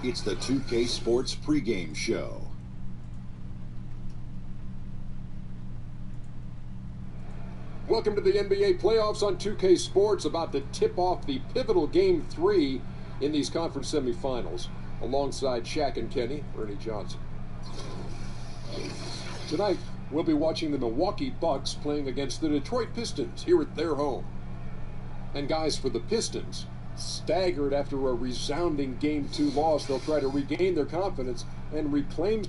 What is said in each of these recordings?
It's the 2K Sports pregame show. Welcome to the NBA playoffs on 2K Sports, about to tip off the pivotal Game 3 in these conference semifinals. Alongside Shaq and Kenny, Ernie Johnson. Tonight, we'll be watching the Milwaukee Bucks playing against the Detroit Pistons here at their home. And guys, for the Pistons, staggered after a resounding Game 2 loss, they'll try to regain their confidence and reclaim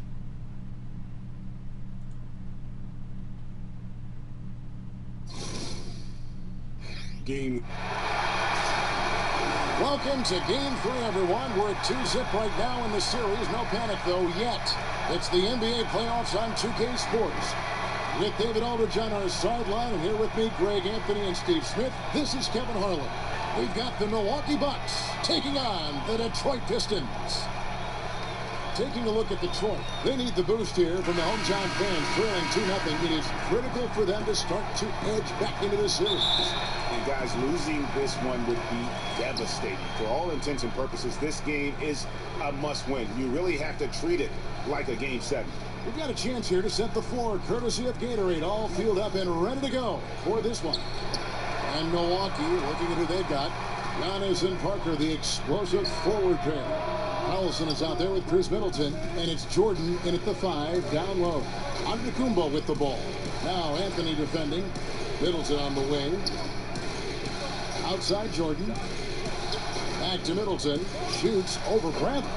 game. Welcome to Game 3, everyone. We're at 2-zip right now in the series. No panic, though, yet. It's the NBA playoffs on 2K Sports. With David Aldridge on our sideline, and here with me, Greg Anthony and Steve Smith. This is Kevin Harlan. We've got the Milwaukee Bucks taking on the Detroit Pistons. Taking a look at Detroit, they need the boost here from the hometown fans, trailing 2-0. It is critical for them to start to edge back into the series. And guys, losing this one would be devastating. For all intents and purposes, this game is a must-win. You really have to treat it like a Game 7. We've got a chance here to set the floor, courtesy of Gatorade, all filled up and ready to go for this one. And Milwaukee, looking at who they've got, Giannis and Parker, the explosive forward pair. Collison is out there with Chris Middleton, and it's Jordan in at the 5, down low. Antetokounmpo with the ball. Now Anthony defending. Middleton on the wing. Outside Jordan. Back to Middleton. Shoots over Bradley.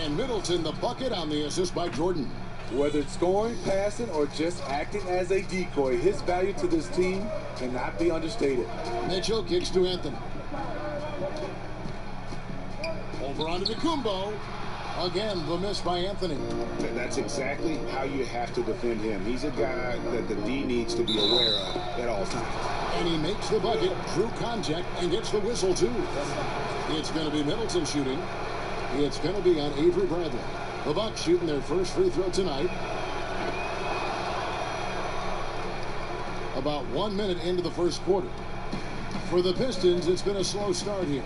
And Middleton the bucket on the assist by Jordan. Whether it's scoring, passing, or just acting as a decoy, his value to this team cannot be understated. Mitchell kicks to Anthony. Over onto Antetokounmpo. Again, the miss by Anthony. That's exactly how you have to defend him. He's a guy that the D needs to be aware of at all times. And he makes the bucket, true contact, and gets the whistle, too. It's going to be Middleton shooting. It's going to be on Avery Bradley. The Bucks shooting their first free throw tonight. About 1 minute into the first quarter. For the Pistons, it's been a slow start here.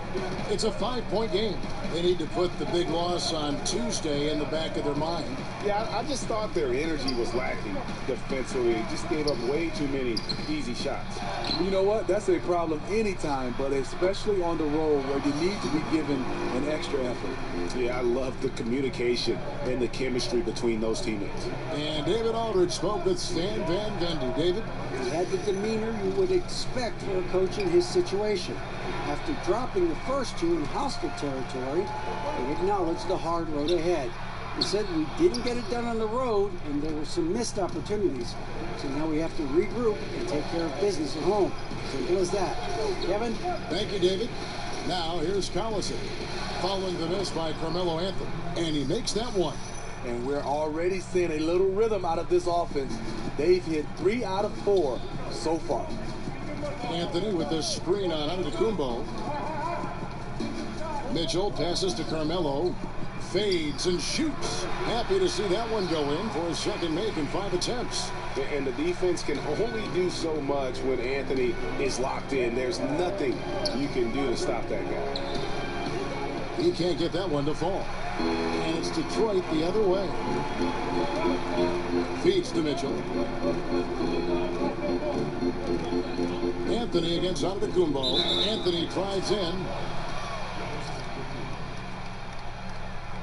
It's a 5-point game. They need to put the big loss on Tuesday in the back of their mind. Yeah, I just thought their energy was lacking defensively. They just gave up way too many easy shots. You know what? That's a problem anytime, but especially on the road where you need to be given an extra effort. Yeah, I love the communication and the chemistry between those teammates. And David Aldridge spoke with Stan Van Gundy. David? He had the demeanor you would expect for a coach in his situation. After dropping the first two in hostile territory, he acknowledged the hard road ahead. He said we didn't get it done on the road, and there were some missed opportunities. So now we have to regroup and take care of business at home. Simple as that. Kevin? Thank you, David. Now, here's Collison, following the miss by Carmelo Anthony. And he makes that one. And we're already seeing a little rhythm out of this offense. They've hit 3 out of 4 so far. Anthony with the screen on Antetokounmpo. Mitchell passes to Carmelo. Fades and shoots. Happy to see that one go in for his second make in 5 attempts. And the defense can only do so much when Anthony is locked in. There's nothing you can do to stop that guy. He can't get that one to fall. And it's Detroit the other way. Feeds to Mitchell. Anthony against Antetokounmpo. Anthony drives in.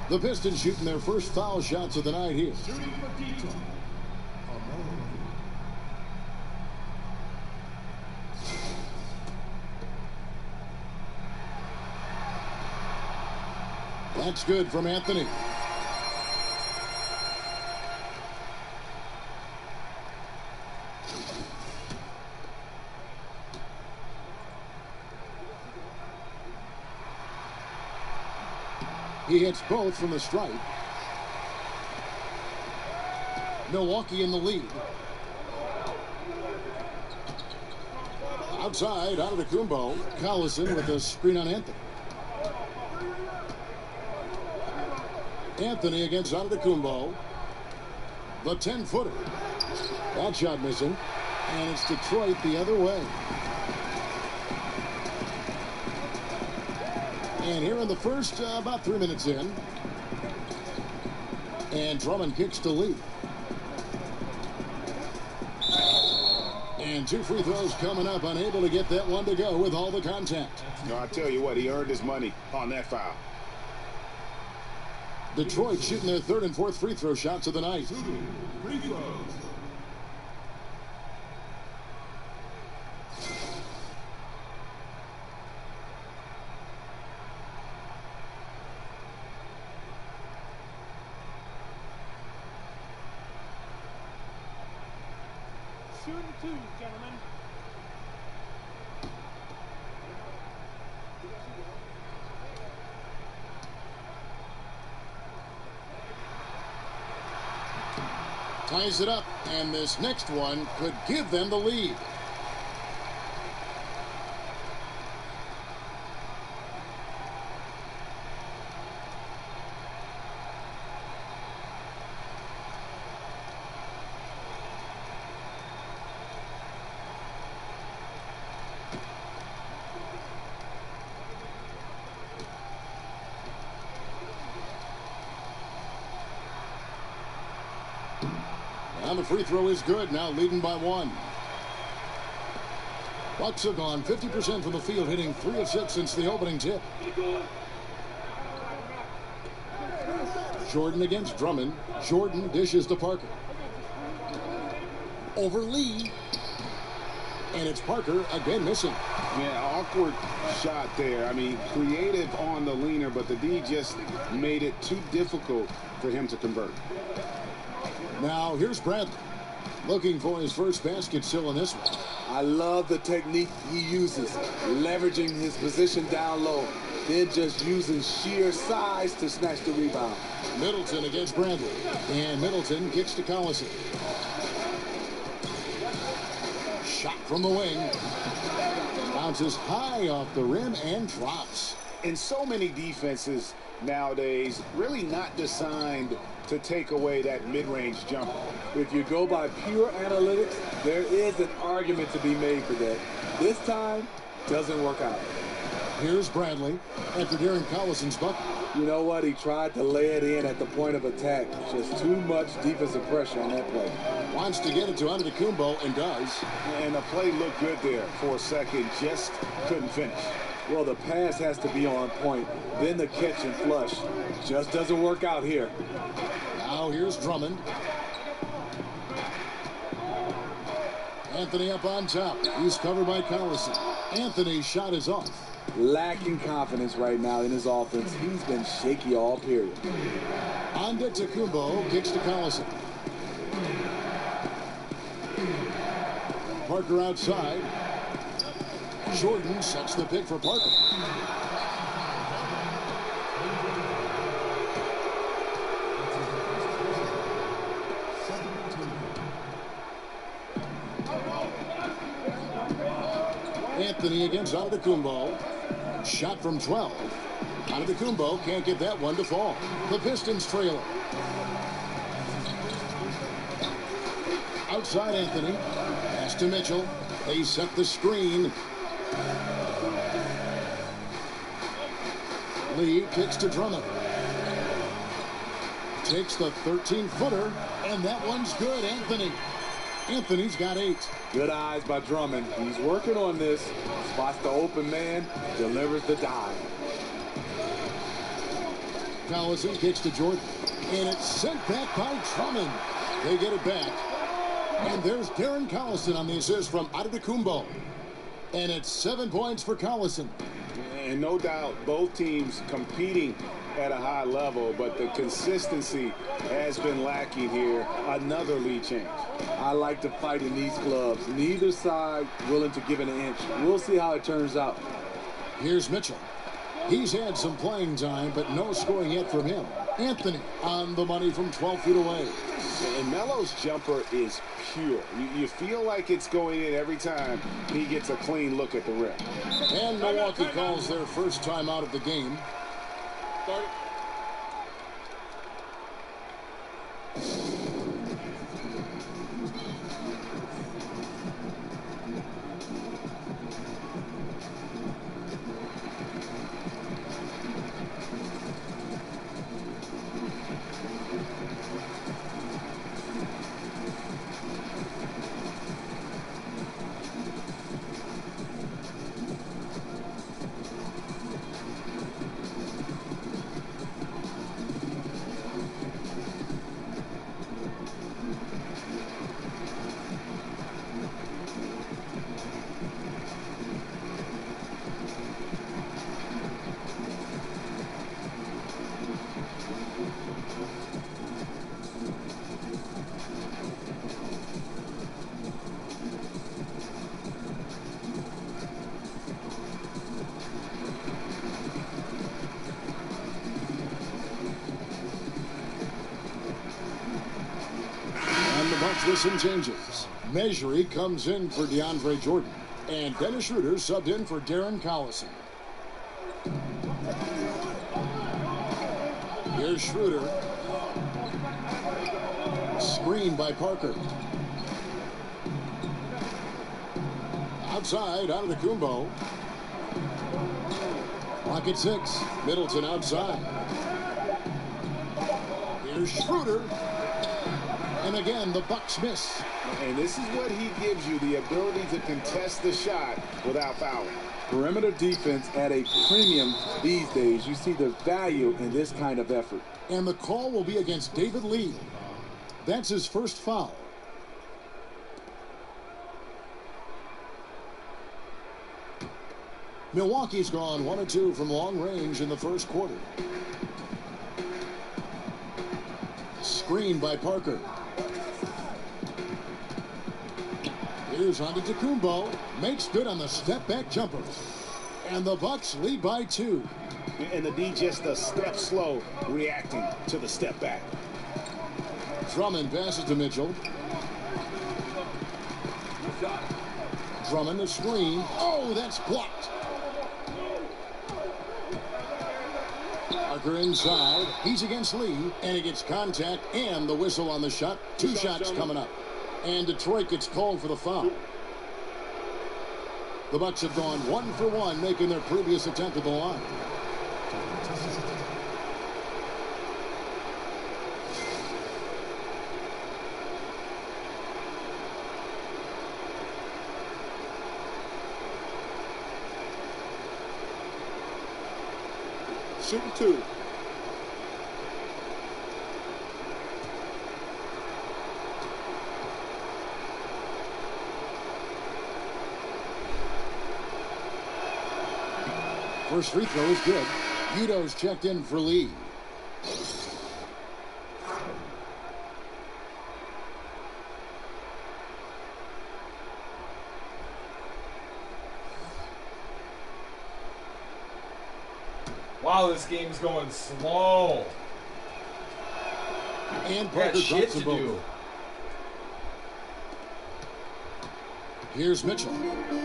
The Pistons shooting their first foul shots of the night here. That's good from Anthony. He hits both from the stripe. Milwaukee in the lead. Outside, out of the Antetokounmpo. Collison with a screen on Anthony. Anthony against Antetokounmpo. The 10-footer. That shot missing. And it's Detroit the other way. And here in the first, about 3 minutes in. And Drummond kicks to Lee. And 2 free throws coming up, unable to get that one to go with all the contact. No, I tell you what, he earned his money on that foul. Detroit shooting their 3rd and 4th free throw shots of the night. Free throws. Shooting 2, gentlemen. Ties it up, and this next one could give them the lead. And the free throw is good, now leading by 1. Bucks have gone 50% from the field, hitting 3 of 6 since the opening tip. Jordan against Drummond. Jordan dishes to Parker. Over Lee. And it's Parker again missing. Yeah, awkward shot there. I mean, creative on the leaner, but the D just made it too difficult for him to convert. Now, here's Bradley, looking for his first basket still in this one. I love the technique he uses, leveraging his position down low, then just using sheer size to snatch the rebound. Middleton against Bradley, and Middleton kicks to Collison. Shot from the wing. Bounces high off the rim and drops. And so many defenses nowadays really not designed to take away that mid-range jumper. If you go by pure analytics, there is an argument to be made for that. This time, doesn't work out. Here's Bradley after Darren Collison's bucket. You know what? He tried to lay it in at the point of attack. Just too much defensive pressure on that play. Wants to get it to Antetokounmpo and does. And the play looked good there for a second, just couldn't finish. Well, the pass has to be on point. Then the catch and flush just doesn't work out here. Now here's Drummond. Anthony up on top. He's covered by Collison. Anthony's shot is off. Lacking confidence right now in his offense. He's been shaky all period. Antetokounmpo kicks to Collison. Parker outside. Jordan sets the pick for Parker. Anthony against Antetokounmpo. Shot from 12. Antetokounmpo can't get that one to fall. The Pistons trail it. Outside Anthony. Pass to Mitchell. They set the screen. Lee kicks to Drummond. Takes the 13-footer, and that one's good. Anthony's got 8. Good eyes by Drummond. He's working on this. Spots the open man, delivers the dive. Collison kicks to Jordan, and it's sent back by Drummond. They get it back. And there's Darren Collison on the assist from Antetokounmpo. And it's 7 points for Collison. And no doubt both teams competing at a high level, but the consistency has been lacking here. Another lead change. I like to fight in these clubs. Neither side willing to give it an inch. We'll see how it turns out. Here's Mitchell. He's had some playing time, but no scoring yet from him. Anthony on the money from 12 feet away. And Melo's jumper is pure. You feel like it's going in every time he gets a clean look at the rim. And Milwaukee calls their first time out of the game. Pistons with some changes. Measury comes in for DeAndre Jordan. And Dennis Schroeder subbed in for Darren Collison. Here's Schroeder. Screen by Parker. Outside, out of the Kumbo. Clock at 6. Middleton outside. Here's Schroeder. And again, the Bucks miss. And this is what he gives you, the ability to contest the shot without fouling. Perimeter defense at a premium these days. You see the value in this kind of effort. And the call will be against David Lee. That's his first foul. Milwaukee's gone 1 of 2 from long range in the first quarter. Screen by Parker. Here's Antetokounmpo. Makes good on the step-back jumper. And the Bucks lead by 2. And the D just a step slow reacting to the step back. Drummond passes to Mitchell. Drummond a screen. Oh, that's blocked. Parker inside. He's against Lee. And he gets contact and the whistle on the shot. 2 shots coming up. And Detroit gets called for the foul. The Bucks have gone 1 for 1, making their previous attempt at the line. Shooting 2. First free throw is good. Udo's checked in for Lee. Wow, this game's going slow. And Parker Got shit drops to the ball. do. Here's Mitchell.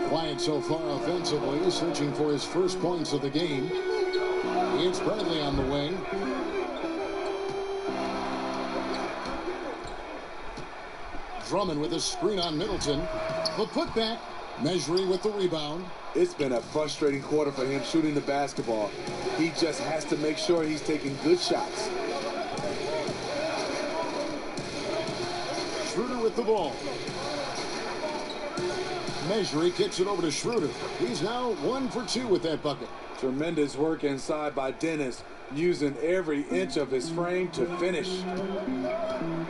Quiet so far offensively, searching for his first points of the game. It's Bradley on the wing. Drummond with a screen on Middleton. The putback. Measuring with the rebound. It's been a frustrating quarter for him shooting the basketball. He just has to make sure he's taking good shots. Schroeder with the ball. Measuring kicks it over to Schroeder. He's now 1 for 2 with that bucket. Tremendous work inside by Dennis, using every inch of his frame to finish.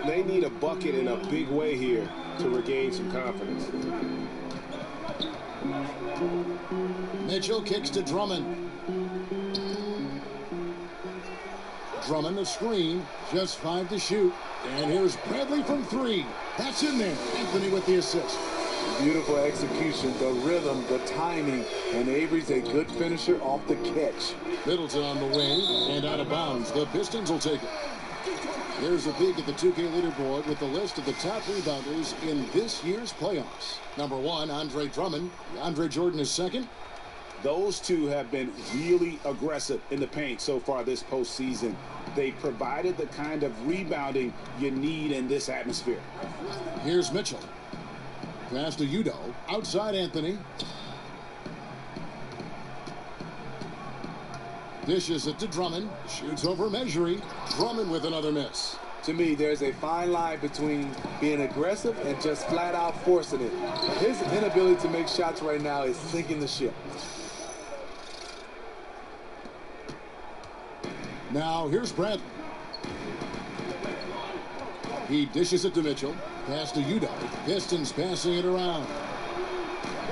They need a bucket in a big way here to regain some confidence. Mitchell kicks to Drummond. Drummond the screen, just 5 to shoot. And here's Bradley from 3. That's in there. Anthony with the assist. Beautiful execution, the rhythm, the timing, and Avery's a good finisher off the catch. Middleton on the wing and out of bounds. The Pistons will take it. There's a peek at the 2K leaderboard with the list of the top rebounders in this year's playoffs. Number 1, Andre Drummond. Andre Jordan is second. Those two have been really aggressive in the paint so far this postseason. They provided the kind of rebounding you need in this atmosphere. Here's Mitchell. Pass to Udo. Outside Anthony. Dishes it to Drummond. Shoots over Measury. Drummond with another miss. To me, there's a fine line between being aggressive and just flat out forcing it. His inability to make shots right now is sinking the ship. Now here's Bradley. He dishes it to Mitchell. Pass to Udo. Pistons passing it around.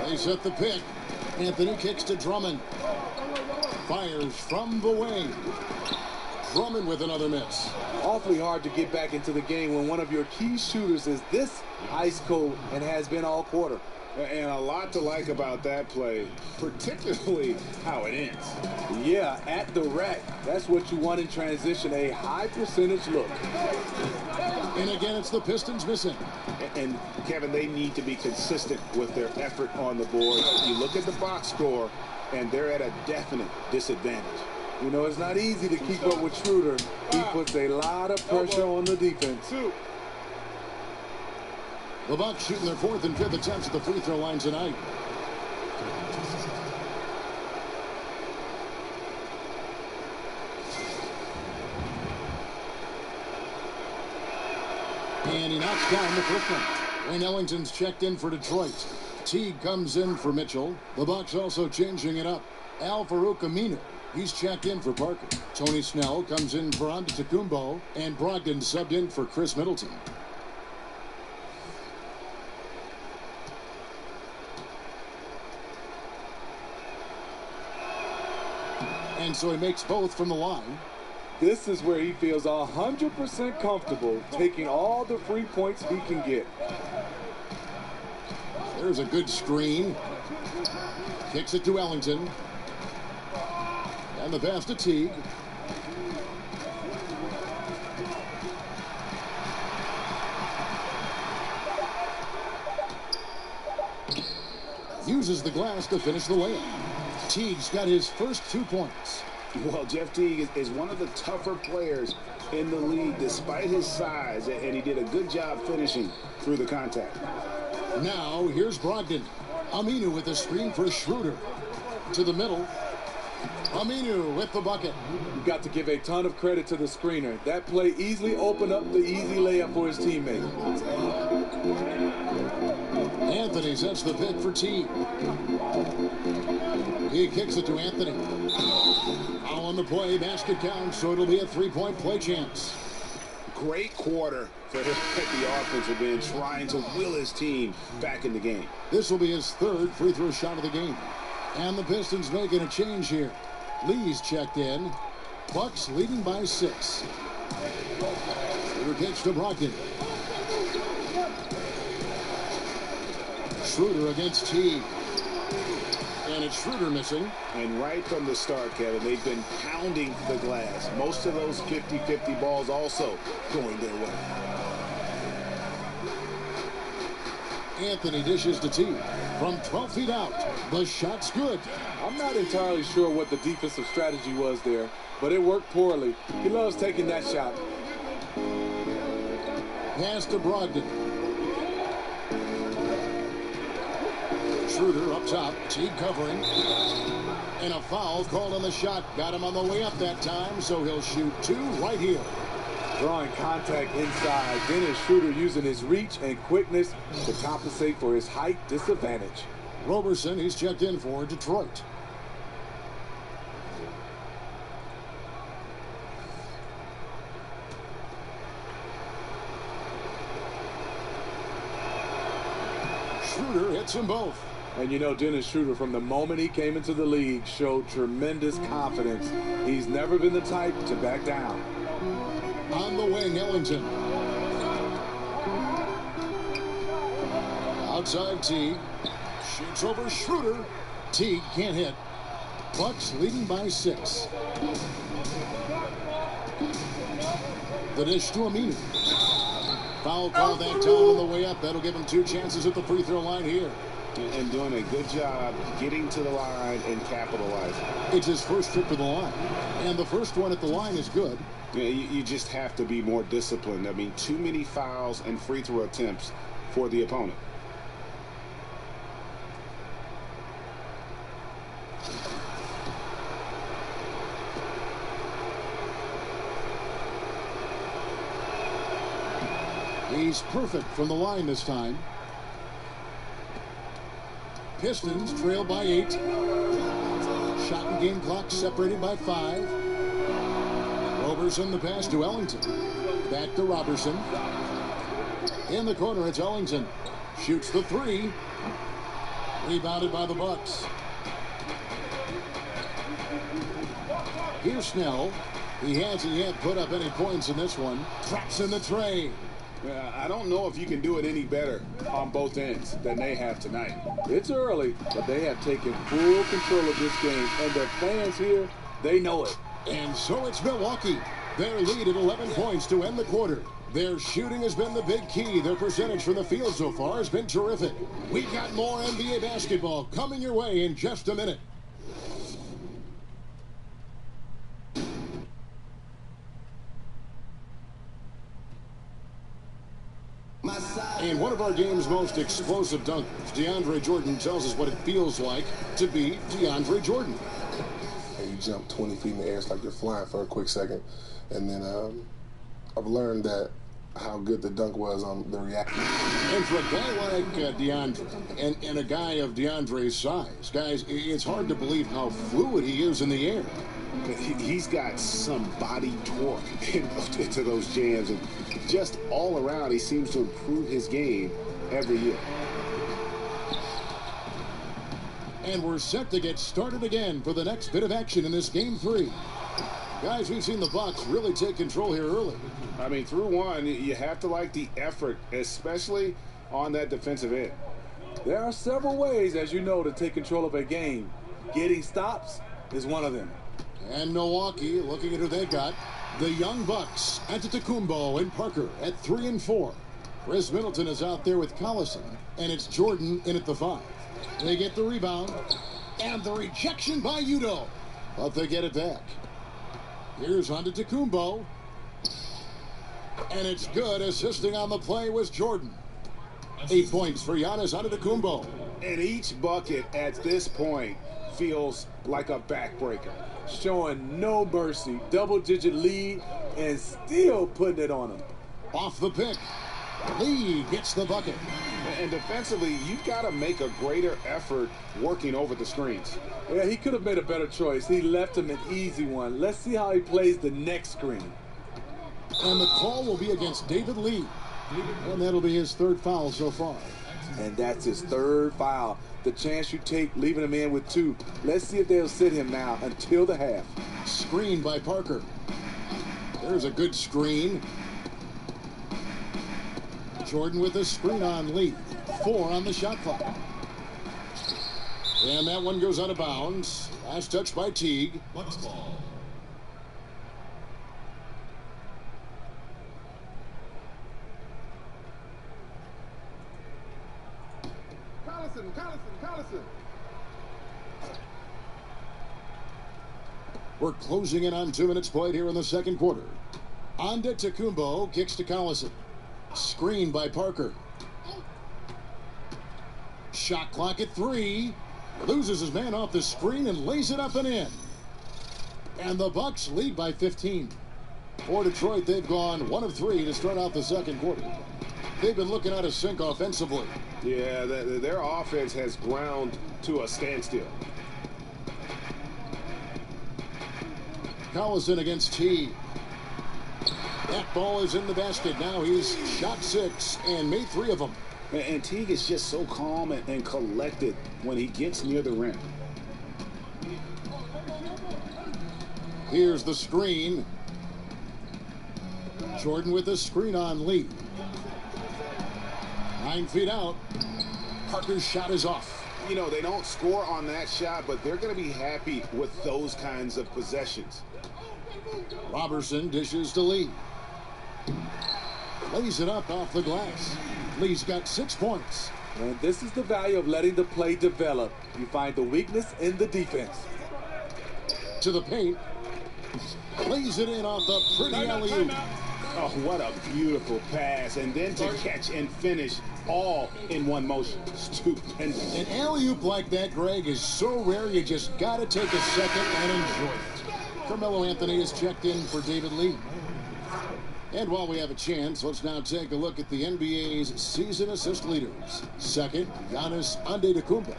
They set the pick. Anthony kicks to Drummond. Fires from the wing. Drummond with another miss. Awfully hard to get back into the game when one of your key shooters is this ice cold and has been all quarter. And a lot to like about that play, particularly how it ends. Yeah, at the rack. That's what you want in transition, a high percentage look. And again, it's the Pistons missing. And Kevin, they need to be consistent with their effort on the board. You look at the box score, and they're at a definite disadvantage. You know, it's not easy to keep up with Schroeder. He puts a lot of pressure on the defense. The Bucks shooting their 4th and 5th attempts at the free throw line tonight. And he knocks down the first one. Wayne Ellington's checked in for Detroit. Teague comes in for Mitchell. The Bucks also changing it up. Al-Farouq Aminu, he's checked in for Parker. Tony Snell comes in for Antetokounmpo. And Brogdon subbed in for Chris Middleton. And so he makes both from the line. This is where he feels 100% comfortable taking all the free points he can get. There's a good screen. Kicks it to Ellington. And the pass to Teague. Uses the glass to finish the layup. Teague's got his first 2 points. Well, Jeff Teague is one of the tougher players in the league despite his size, and he did a good job finishing through the contact. Now, here's Brogdon. Aminu with the screen for Schroeder. To the middle. Aminu with the bucket. You've got to give a ton of credit to the screener. That play easily opened up the easy layup for his teammate. Anthony sets the pick for Teague. He kicks it to Anthony. All on the play, basket counts, so it'll be a 3-point play chance. Great quarter for the offensive end, trying to will his team back in the game. This will be his 3rd free throw shot of the game. And the Pistons making a change here. Lee's checked in. Bucks leading by 6. Schroeder kicks to Brogdon. Schroeder against Teague. And it's Schroeder missing. And right from the start, Kevin, they've been pounding the glass. Most of those 50-50 balls also going their way. Anthony dishes to Teague. From 12 feet out, the shot's good. I'm not entirely sure what the defensive strategy was there, but it worked poorly. He loves taking that shot. Pass to Brogdon. Schroeder up top. Teague covering. And a foul called on the shot. Got him on the way up that time, so he'll shoot 2 right here. Drawing contact inside. Dennis Schroeder using his reach and quickness to compensate for his height disadvantage. Roberson, he's checked in for Detroit. Schroeder hits them both. And you know, Dennis Schroeder, from the moment he came into the league, showed tremendous confidence. He's never been the type to back down. On the wing, Ellington. Outside Teague. Shoots over Schroeder. Teague can't hit. Bucks leading by 6. The dish to Aminu. Foul call that time on the way up. That'll give him 2 chances at the free throw line here. And doing a good job getting to the line and capitalizing. It's his first trip to the line. And the first one at the line is good. Yeah, you just have to be more disciplined. I mean, too many fouls and free throw attempts for the opponent. He's perfect from the line this time. Pistons trail by 8. Shot and game clock separated by 5. Roberson the pass to Ellington. Back to Roberson. In the corner, it's Ellington. Shoots the 3. Rebounded by the Bucks. Here's Snell. He hasn't yet put up any points in this one. Traps in the tray. I don't know if you can do it any better on both ends than they have tonight. It's early, but they have taken full control of this game, and the fans here, they know it. And so it's Milwaukee. Their lead at 11 points to end the quarter. Their shooting has been the big key. Their percentage from the field so far has been terrific. We've got more NBA basketball coming your way in just a minute. In one of our game's most explosive dunkers, DeAndre Jordan tells us what it feels like to be DeAndre Jordan. And you jump 20 feet in the air, it's like you're flying for a quick second. And then I've learned that how good the dunk was on the reaction. And for a guy like DeAndre, and a guy of DeAndre's size, guys, it's hard to believe how fluid he is in the air. He's got some body torque into those jams, and just all around, he seems to improve his game every year. And we're set to get started again for the next bit of action in this Game 3. Guys, we've seen the Bucks really take control here early. I mean, through one, you have to like the effort, especially on that defensive end. There are several ways, as you know, to take control of a game. Getting stops is one of them. And Milwaukee, looking at who they got, the young Bucks, Antetokounmpo and Parker at 3 and 4. Chris Middleton is out there with Collison, and it's Jordan in at the 5. They get the rebound, and the rejection by Udoh, but they get it back. Here's Antetokounmpo, and it's good. Assisting on the play was Jordan. 8 points for Giannis Antetokounmpo. And each bucket at this point feels like a backbreaker. Showing no mercy, double-digit lead, and still putting it on him. Off the pick, Lee gets the bucket. And defensively, you've got to make a greater effort working over the screens. Yeah, he could have made a better choice. He left him an easy one. Let's see how he plays the next screen. And the call will be against David Lee. And that'll be his 3rd foul so far. And that's his 3rd foul. The chance you take leaving him in with 2. Let's see if they'll sit him now until the half. Screen by Parker. There's a good screen. Jordan with a screen on Lee. 4 on the shot clock. And that one goes out of bounds. Last touch by Teague. Bucks ball. Collison. We're closing in on 2 minutes played here in the second quarter. Antetokounmpo kicks to Collison. Screen by Parker. Shot clock at 3. Loses his man off the screen and lays it up and in. And the Bucks lead by 15. For Detroit, they've gone 1 of 3 to start out the second quarter. They've been looking out of sync offensively. Yeah, their offense has ground to a standstill. Collison against T. That ball is in the basket. Now he's shot 6 and made 3 of them. And Teague is just so calm and collected when he gets near the rim. Here's the screen. Jordan with the screen on Lee. 9 feet out. Parker's shot is off. You know, they don't score on that shot, but they're going to be happy with those kinds of possessions. Robertson dishes to Lee. Lays it up off the glass. Lee's got 6 points. And this is the value of letting the play develop. You find the weakness in the defense. To the paint. Lays it in off the pretty alley-oop. Oh, what a beautiful pass. And then to catch and finish all in one motion. Stupendous. An alley-oop like that, Greg, is so rare you just got to take a second and enjoy it. Carmelo Anthony is checked in for David Lee. And while we have a chance, let's now take a look at the NBA's season assist leaders. Second, Giannis Antetokounmpo.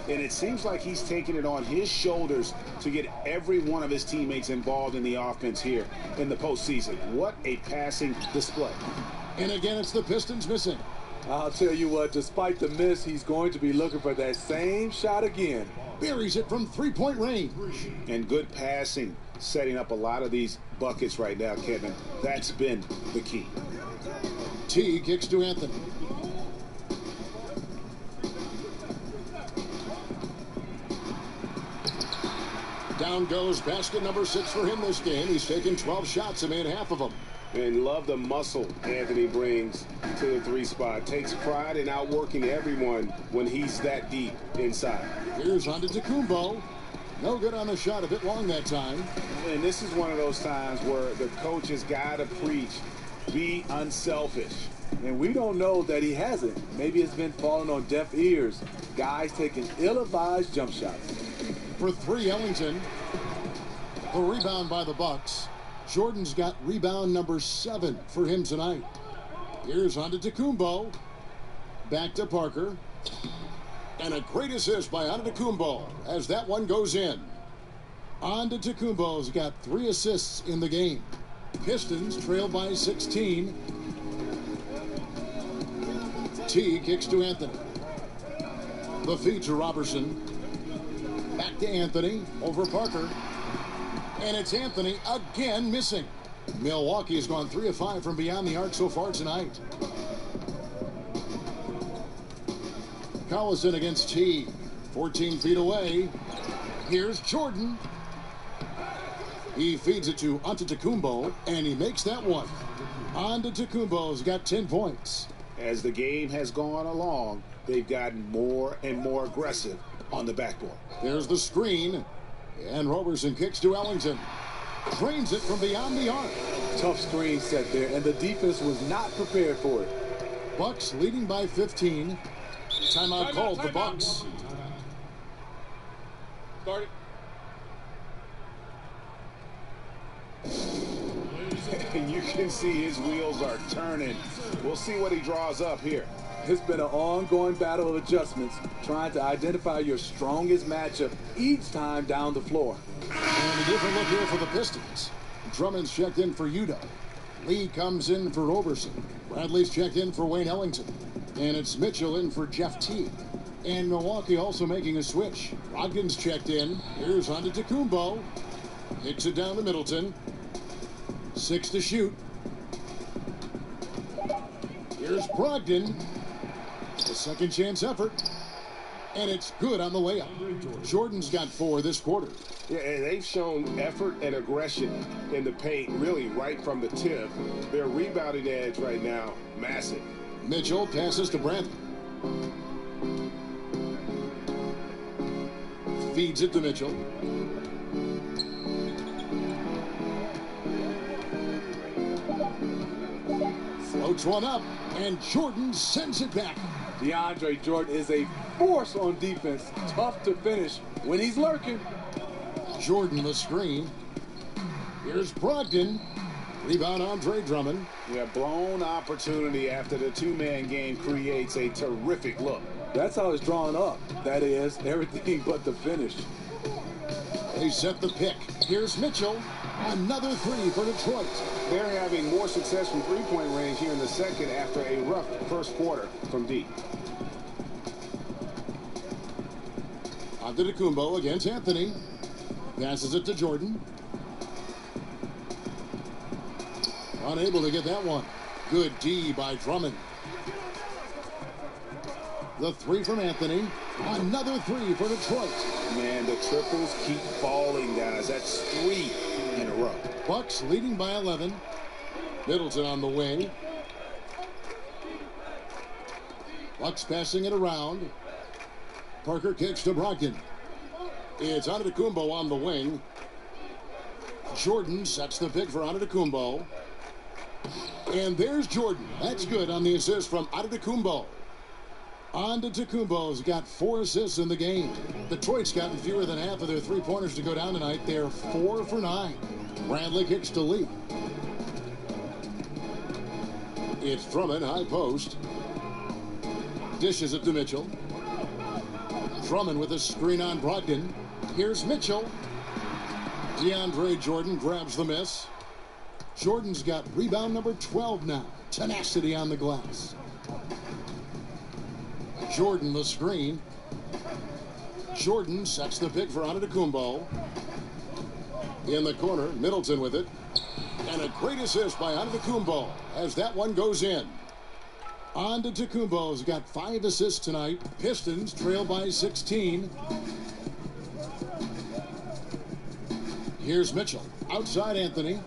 And it seems like he's taking it on his shoulders to get every one of his teammates involved in the offense here in the postseason. What a passing display. And again, it's the Pistons missing. I'll tell you what, despite the miss, he's going to be looking for that same shot again. Buries it from 3-point range. And good passing, setting up a lot of these buckets right now, Kevin. That's been the key. T kicks to Anthony. Down goes basket number 6 for him this game. He's taken 12 shots and made half of them. And love the muscle Anthony brings to the three spot. Takes pride in outworking everyone when he's that deep inside. Here's Antetokounmpo. No good on the shot, a bit long that time. And this is one of those times where the coach has got to preach, be unselfish. And we don't know that he hasn't. Maybe it's been falling on deaf ears. Guys taking ill-advised jump shots. For three, Ellington. The rebound by the Bucks. Jordan's got rebound number 7 for him tonight. Here's Antetokounmpo. Back to Parker. And a great assist by Antetokounmpo as that one goes in. Antetokounmpo's got 3 assists in the game. Pistons trail by 16. T kicks to Anthony. The feed to Robertson. Back to Anthony. Over Parker. And it's Anthony again missing. Milwaukee has gone 3 of 5 from beyond the arc so far tonight. Collison against T. 14 feet away. Here's Jordan. He feeds it to Antetokounmpo, and he makes that one. Antetokounmpo's got 10 points. As the game has gone along, they've gotten more and more aggressive on the backboard. There's the screen, and Robertson kicks to Ellington. Drains it from beyond the arc. Tough screen set there, and the defense was not prepared for it. Bucks leading by 15. Timeout called for Bucks. Start it. You can see his wheels are turning. We'll see what he draws up here. It's been an ongoing battle of adjustments, trying to identify your strongest matchup each time down the floor. And a different look here for the Pistons. Drummond's checked in for Yuta. Lee comes in for Robertson. Bradley's checked in for Wayne Ellington. And it's Mitchell in for Jeff T. And Milwaukee also making a switch. Brogdon's checked in. Here's Antetokounmpo. Kicks it down to Middleton. 6 to shoot. Here's Brogdon. A second chance effort. And it's good on the way up. Jordan's got 4 this quarter. Yeah, and they've shown effort and aggression in the paint, really right from the tip. Their rebounding edge right now, massive. Mitchell passes to Bradley. Feeds it to Mitchell. Floats one up, and Jordan sends it back. DeAndre Jordan is a force on defense. Tough to finish when he's lurking. Jordan the screen. Here's Brogdon. Rebound Andre Drummond. Yeah, blown opportunity after the two-man game creates a terrific look. That's how it's drawn up. That is, everything but the finish. They set the pick. Here's Mitchell. Another 3 for Detroit. They're having more success from three-point range here in the second after a rough first quarter from deep. Antetokounmpo against Anthony. Passes it to Jordan. Unable to get that one. Good D by Drummond. The 3 from Anthony. Another 3 for Detroit. Man, the triples keep falling, guys. That's 3 in a row. Bucks leading by 11. Middleton on the wing. Bucks passing it around. Parker kicks to Brogdon. It's Antetokounmpo on the wing. Jordan sets the pick for Antetokounmpo. And there's Jordan. That's good on the assist from Antetokounmpo. Antetokounmpo's got 4 assists in the game. Detroit's gotten fewer than half of their three-pointers to go down tonight. They're 4 for 9. Bradley kicks to Lee. It's Drummond, high post. Dishes it to Mitchell. Drummond with a screen on Brogdon. Here's Mitchell. DeAndre Jordan grabs the miss. Jordan's got rebound number 12 now. Tenacity on the glass. Jordan the screen. Jordan sets the pick for Antetokounmpo. In the corner, Middleton with it. And a great assist by Antetokounmpo as that one goes in. Antetokounmpo's got 5 assists tonight. Pistons trail by 16. Here's Mitchell. Outside Anthony.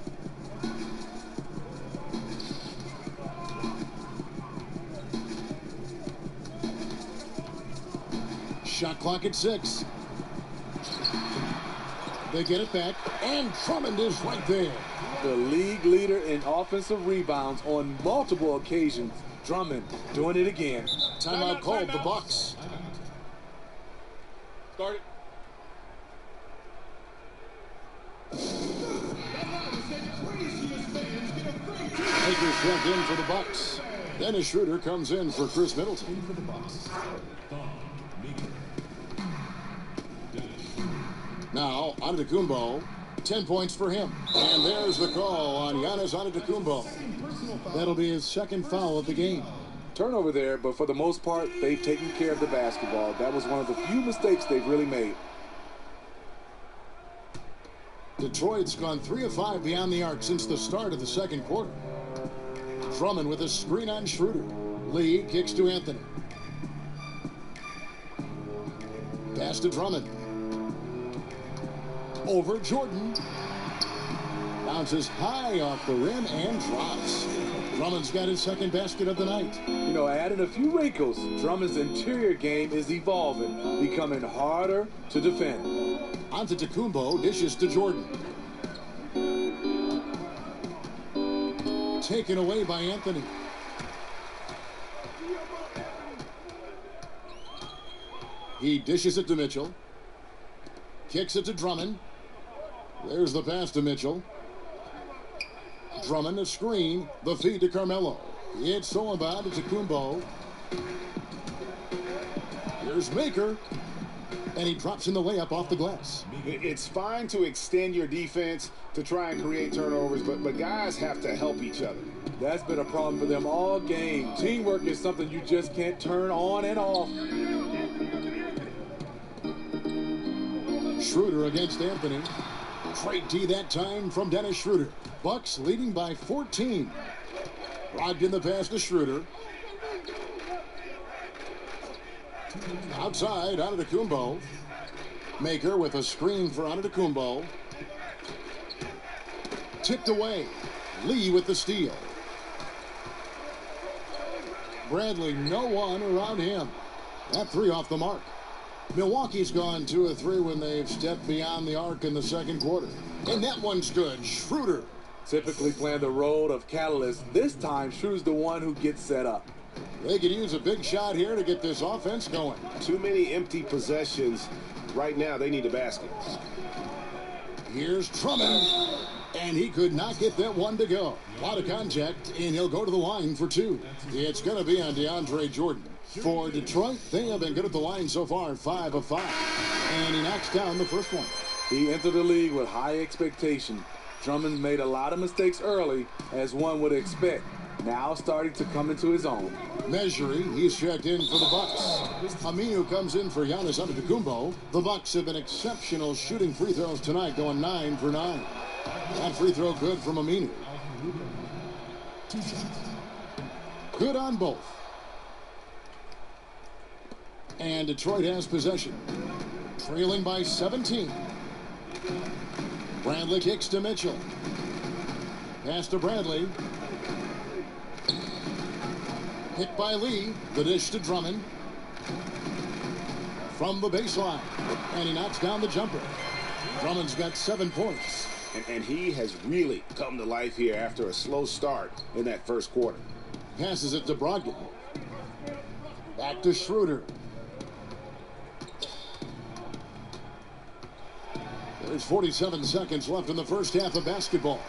Shot clock at 6. They get it back, and Drummond is right there. The league leader in offensive rebounds on multiple occasions. Drummond doing it again. Timeout called, the Bucks. Start it. Lakers checked in for the Bucks. Dennis Schroeder comes in for Chris Middleton. Now, Antetokounmpo, 10 points for him. And there's the call on Giannis Antetokounmpo. That'll be his second foul of the game. Turnover there, but for the most part, they've taken care of the basketball. That was one of the few mistakes they've really made. Detroit's gone 3 of 5 beyond the arc since the start of the second quarter. Drummond with a screen on Schroeder. Lee kicks to Anthony. Pass to Drummond. Over Jordan. Bounces high off the rim and drops. Drummond's got his second basket of the night. You know, adding a few wrinkles, Drummond's interior game is evolving, becoming harder to defend. Antetokounmpo dishes to Jordan. Taken away by Anthony. He dishes it to Mitchell. Kicks it to Drummond. There's the pass to Mitchell. Drummond a screen. The feed to Carmelo. It's Solomon to Kumbo. Here's Maker. And he drops in the layup off the glass. It's fine to extend your defense to try and create turnovers, but guys have to help each other. That's been a problem for them all game. Teamwork is something you just can't turn on and off. Schroeder against Anthony. Great D that time from Dennis Schroeder. Bucks leading by 14. Logged in the pass to Schroeder. Outside, Antetokounmpo. Maker with a screen for Antetokounmpo. Tipped away. Lee with the steal. Bradley, no one around him. That three off the mark. Milwaukee's gone 2 of 3 when they've stepped beyond the arc in the second quarter. And that one's good. Schroeder. Typically playing the role of catalyst. This time, Schroeder's the one who gets set up. They could use a big shot here to get this offense going. Too many empty possessions. Right now, they need a basket. Here's Drummond. And he could not get that one to go. A lot of contact, and he'll go to the line for 2. It's going to be on DeAndre Jordan. For Detroit, they have been good at the line so far, 5 of 5. And he knocks down the first one. He entered the league with high expectation. Drummond made a lot of mistakes early, as one would expect. Now starting to come into his own. Measuring, he's checked in for the Bucks. Aminu comes in for Giannis Antetokounmpo. The Bucks have been exceptional shooting free throws tonight, going 9 for 9. That free throw good from Aminu. Good on both. And Detroit has possession. Trailing by 17. Bradley kicks to Mitchell. Pass to Bradley. Hit by Lee. The dish to Drummond. From the baseline. And he knocks down the jumper. Drummond's got 7 points. And he has really come to life here after a slow start in that first quarter. Passes it to Brogdon. Back to Schroeder. There's 47 seconds left in the first half of basketball.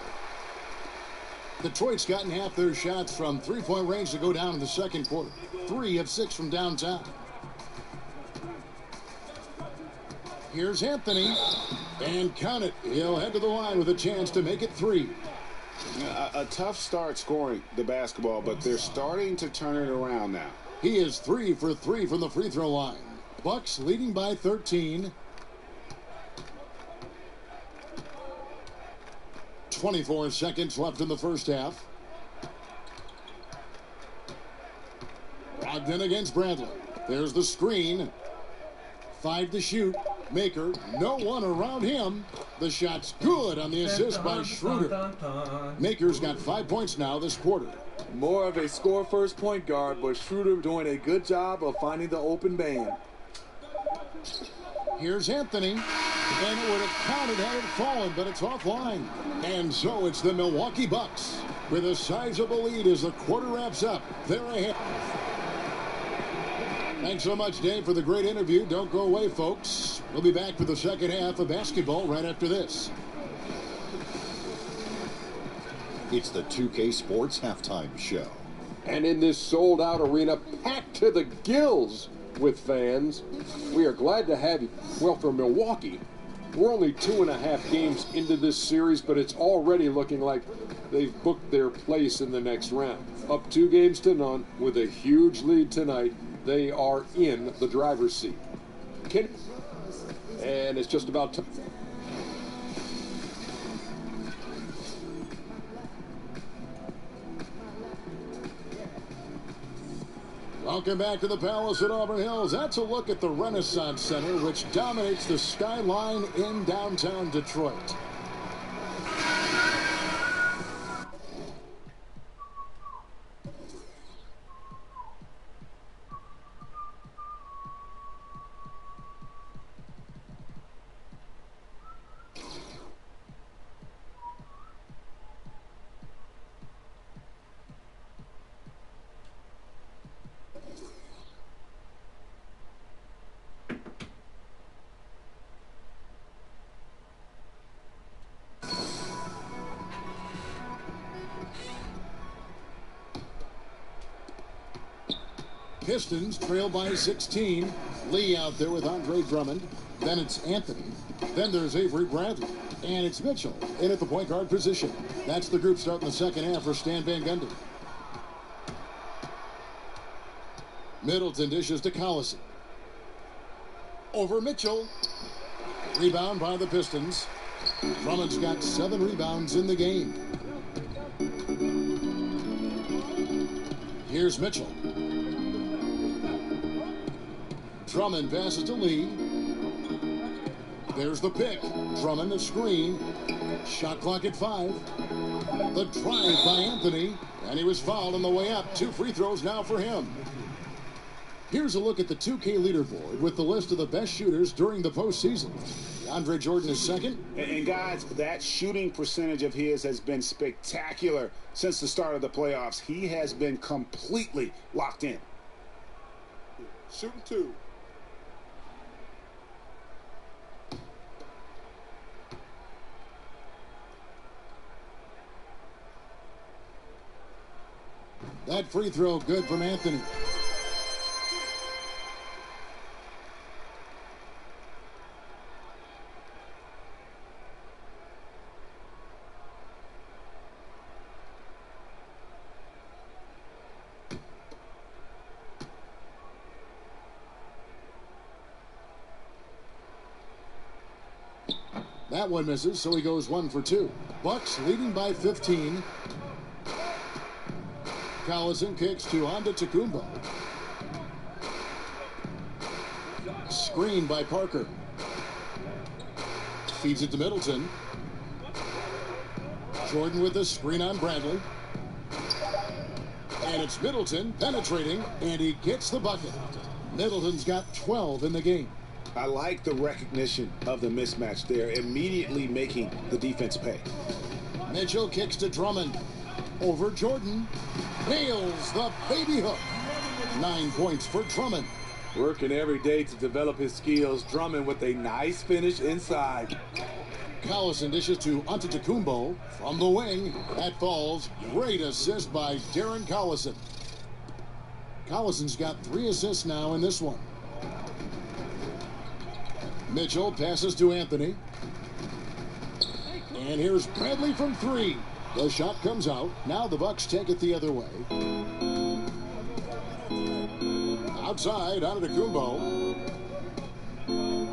Detroit's gotten half their shots from three-point range to go down in the second quarter. 3 of 6 from downtown. Here's Anthony. And count it. He'll head to the line with a chance to make it 3. A tough start scoring the basketball, but they're starting to turn it around now. He is 3 for 3 from the free throw line. Bucks leading by 13. 24 seconds left in the first half. Brogdon against Bradley. There's the screen. 5 to shoot. Maker, no one around him. The shot's good on the assist by Schroeder. Maker's got 5 points now this quarter. More of a score-first point guard, but Schroeder doing a good job of finding the open man. Here's Anthony. And it would have counted had it fallen, but it's offline. And so it's the Milwaukee Bucks with a sizable lead as the quarter wraps up. They're ahead. Thanks so much, Dave, for the great interview. Don't go away, folks. We'll be back for the second half of basketball right after this. It's the 2K Sports Halftime Show. And in this sold-out arena, packed to the gills with fans, we are glad to have you. Well, for Milwaukee, we're only 2.5 games into this series, but it's already looking like they've booked their place in the next round. Up 2 games to none with a huge lead tonight. They are in the driver's seat. And it's just about time. Welcome back to the Palace at Auburn Hills. That's a look at the Renaissance Center, which dominates the skyline in downtown Detroit. Pistons trail by 16. Lee out there with Andre Drummond. Then it's Anthony. Then there's Avery Bradley. And it's Mitchell in at the point guard position. That's the group starting the second half for Stan Van Gundy. Middleton dishes to Collison. Over Mitchell. Rebound by the Pistons. Drummond's got 7 rebounds in the game. Here's Mitchell. Drummond passes to Lee. There's the pick. Drummond the screen. Shot clock at 5. The drive by Anthony. And he was fouled on the way up. 2 free throws now for him. Here's a look at the 2K leaderboard with the list of the best shooters during the postseason. Andre Jordan is second. And guys, that shooting percentage of his has been spectacular since the start of the playoffs. He has been completely locked in. Shooting 2. That free throw good from Anthony. That one misses, so he goes 1 for 2. Bucks leading by 15. Collison kicks to Antetokounmpo. Screen by Parker. Feeds it to Middleton. Jordan with the screen on Bradley. And it's Middleton penetrating, and he gets the bucket. Middleton's got 12 in the game. I like the recognition of the mismatch there, immediately making the defense pay. Mitchell kicks to Drummond. Over Jordan. Nails the baby hook. 9 points for Drummond. Working every day to develop his skills. Drummond with a nice finish inside. Collison dishes to Antetokounmpo from the wing. That falls. Great assist by Darren Collison. Collison's got 3 assists now in this one. Mitchell passes to Anthony. And here's Bradley from 3. The shot comes out. Now the Bucks take it the other way. Outside, Antetokounmpo.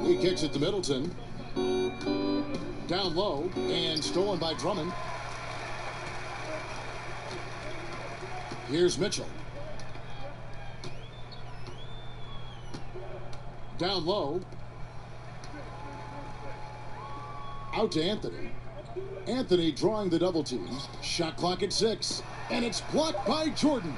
He kicks it to Middleton. Down low, and stolen by Drummond. Here's Mitchell. Down low. Out to Anthony. Anthony drawing the double team. Shot clock at 6. And it's blocked by Jordan.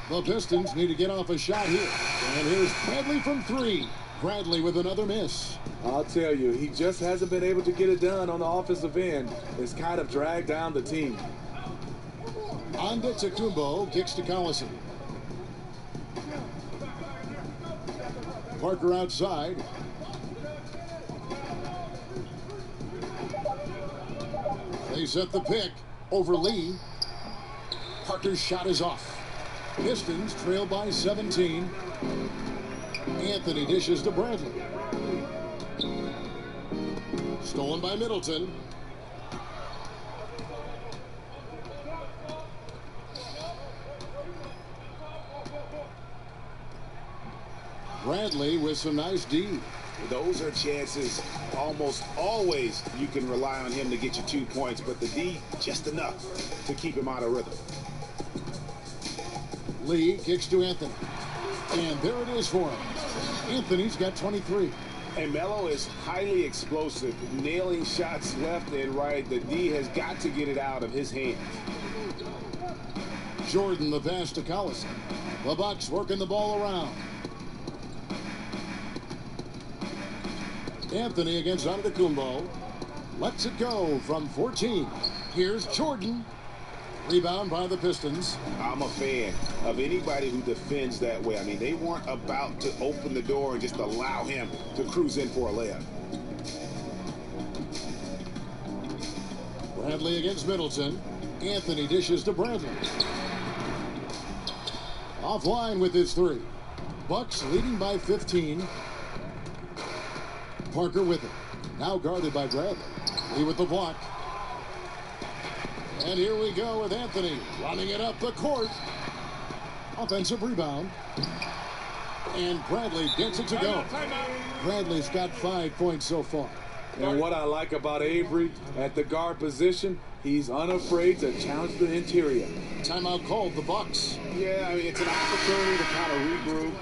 The Pistons need to get off a shot here. And here's Bradley from 3. Bradley with another miss. I'll tell you, he just hasn't been able to get it done on the offensive end. It's kind of dragged down the team. Antetokounmpo kicks to Collison. Parker outside. They set the pick over Lee. Parker's shot is off. Pistons trail by 17. Anthony dishes to Bradley. Stolen by Middleton. Bradley with some nice D. Those are chances almost always you can rely on him to get you 2 points, but the D just enough to keep him out of rhythm. Lee kicks to Anthony. And there it is for him. Anthony's got 23. And Melo is highly explosive, nailing shots left and right. The D has got to get it out of his hands. Jordan the pass to Collison. The Bucks working the ball around. Anthony against Antetokounmpo. Lets it go from 14. Here's Jordan. Rebound by the Pistons. I'm a fan of anybody who defends that way. I mean, they weren't about to open the door and just allow him to cruise in for a layup. Bradley against Middleton. Anthony dishes to Bradley. Offline with his three. Bucks leading by 15. Parker with it. Now guarded by Bradley. Lee with the block. And here we go with Anthony running it up the court. Offensive rebound. And Bradley gets it to go. Bradley's got 5 points so far. And what I like about Avery at the guard position, he's unafraid to challenge the interior. Timeout called the Bucks. Yeah, I mean, it's an opportunity to kind of regroup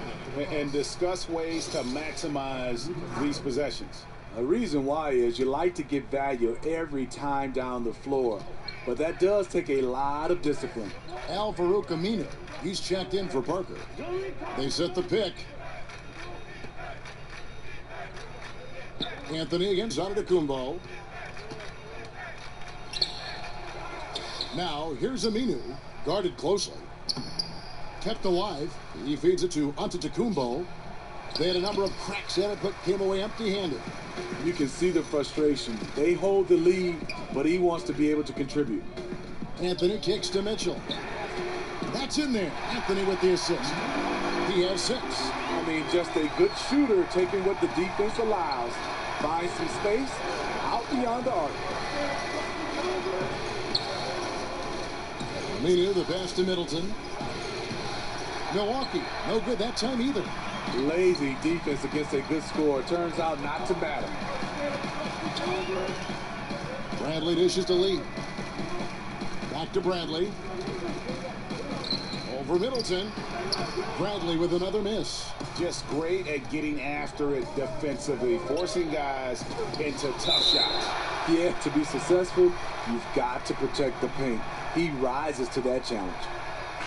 and discuss ways to maximize these possessions. The reason why is you like to get value every time down the floor. But that does take a lot of discipline. Al-Farouq Aminu. He's checked in for Parker. They set the pick. Anthony against Antetokounmpo. Now, here's Aminu, guarded closely. Kept alive. He feeds it to Antetokounmpo. They had a number of cracks at it, but came away empty-handed. You can see the frustration. They hold the lead, but he wants to be able to contribute. Anthony kicks to Mitchell. That's in there. Anthony with the assist. He has 6. I mean, just a good shooter taking what the defense allows. Find some space out beyond the arc. Aminu, the pass to Middleton. Milwaukee, no good that time either. Lazy defense against a good score. Turns out not to matter. Bradley dishes to Lee. Back to Bradley. Over Middleton. Bradley with another miss. Just great at getting after it defensively, forcing guys into tough shots. Yeah, to be successful, you've got to protect the paint. He rises to that challenge.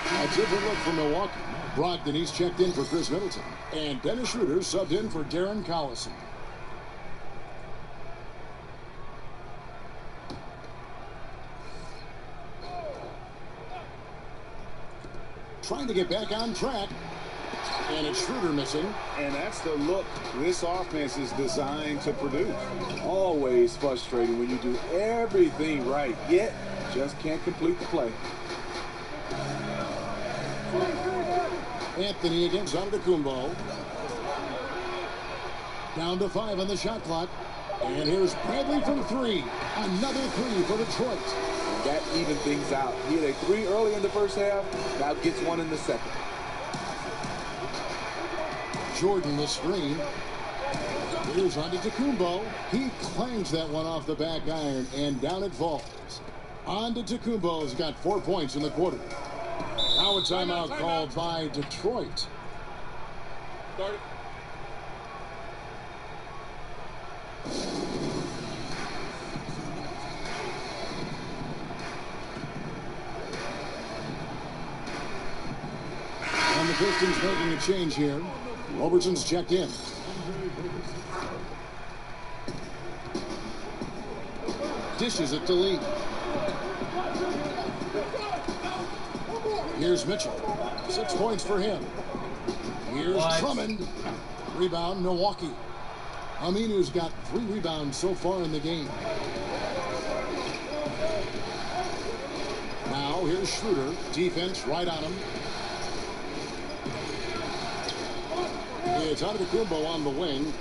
A different look for Milwaukee. Brogdon, he's checked in for Chris Middleton. And Dennis Schroeder subbed in for Darren Collison. Trying to get back on track. And it's Schroeder missing. And that's the look this offense is designed to produce. Always frustrating when you do everything right, yet just can't complete the play. Anthony against Antetokounmpo. Down to 5 on the shot clock. And here's Bradley from 3. Another 3 for Detroit. And that evened things out. He had a 3 early in the first half. Now gets 1 in the second. Jordan the screen. Here's Antetokounmpo. He clangs that one off the back iron, and down it falls. Antetokounmpo's got 4 points in the quarter. Now a timeout called by Detroit. And the Pistons making a change here. Robertson's checked in. dishes it to Lee. Here's Mitchell. 6 points for him. Here's Drummond. Rebound, Milwaukee. Aminu's got 3 rebounds so far in the game. Now here's Schroeder. Defense right on him. It's Antetokounmpo on the wing.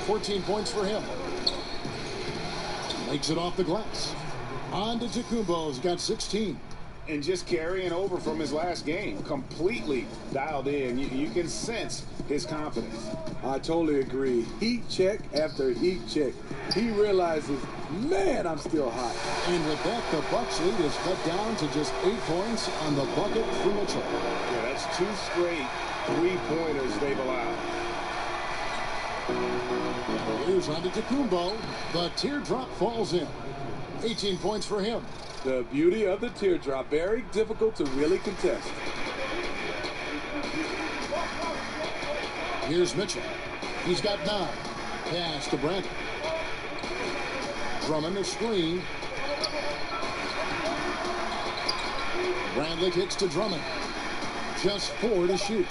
14 points for him. Makes it off the glass. Antetokounmpo's got 16. And just carrying over from his last game. Completely dialed in. You can sense his confidence. I totally agree. Heat check after heat check. He realizes, man, I'm still hot. And with that, the Bucks lead is cut down to just 8 points on the bucket for Mitchell. Yeah, that's 2 straight 3-pointers they've allowed. Here's Antetokounmpo. The teardrop falls in. 18 points for him. The beauty of the teardrop, very difficult to really contest. Here's Mitchell. He's got 9. Pass to Brandon. Drummond a screen. Bradley kicks to Drummond. Just 4 to shoot.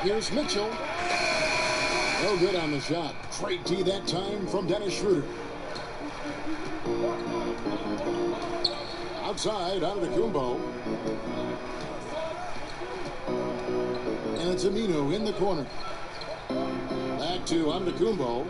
Here's Mitchell. No good on the shot. Straight D that time from Dennis Schroeder. Outside, Antetokounmpo. And it's Aminu in the corner. Back to Antetokounmpo.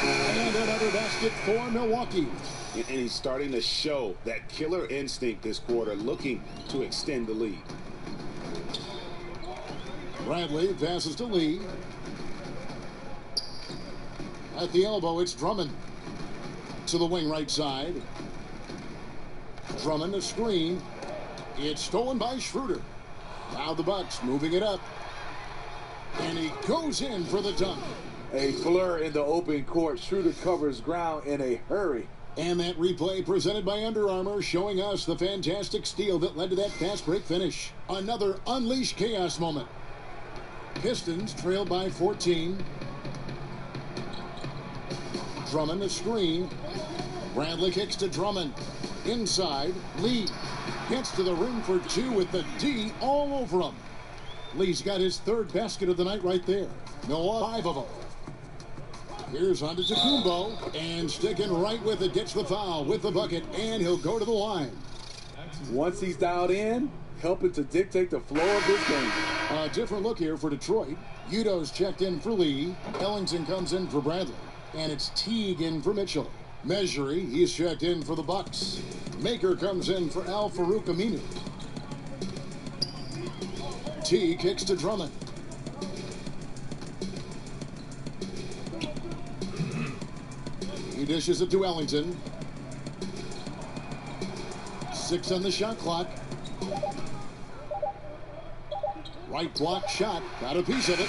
And another basket for Milwaukee. And he's starting to show that killer instinct this quarter, looking to extend the lead. Bradley passes to Lee. At the elbow, it's Drummond. To the wing right side. Drummond a screen. It's stolen by Schroeder. Now the Bucks moving it up. And he goes in for the dunk. A blur in the open court. Schroeder covers ground in a hurry. And that replay presented by Under Armour, showing us the fantastic steal that led to that fast break finish. Another unleashed chaos moment. Pistons trail by 14. Drummond a screen. Bradley kicks to Drummond. Inside, Lee gets to the rim for 2 with the D all over him. Lee's got his 3rd basket of the night right there. No, 5 of them. Here's Antetokounmpo, and sticking right with it, gets the foul with the bucket, and he'll go to the line. Once he's dialed in, helping to dictate the flow of this game. A different look here for Detroit. Udo's checked in for Lee. Ellington comes in for Bradley. And it's Teague in for Mitchell. Measury, he's checked in for the Bucks. Maker comes in for Al-Farouq Aminu. T kicks to Drummond. He dishes it to Ellington. 6 on the shot clock. Right block shot. Got a piece of it.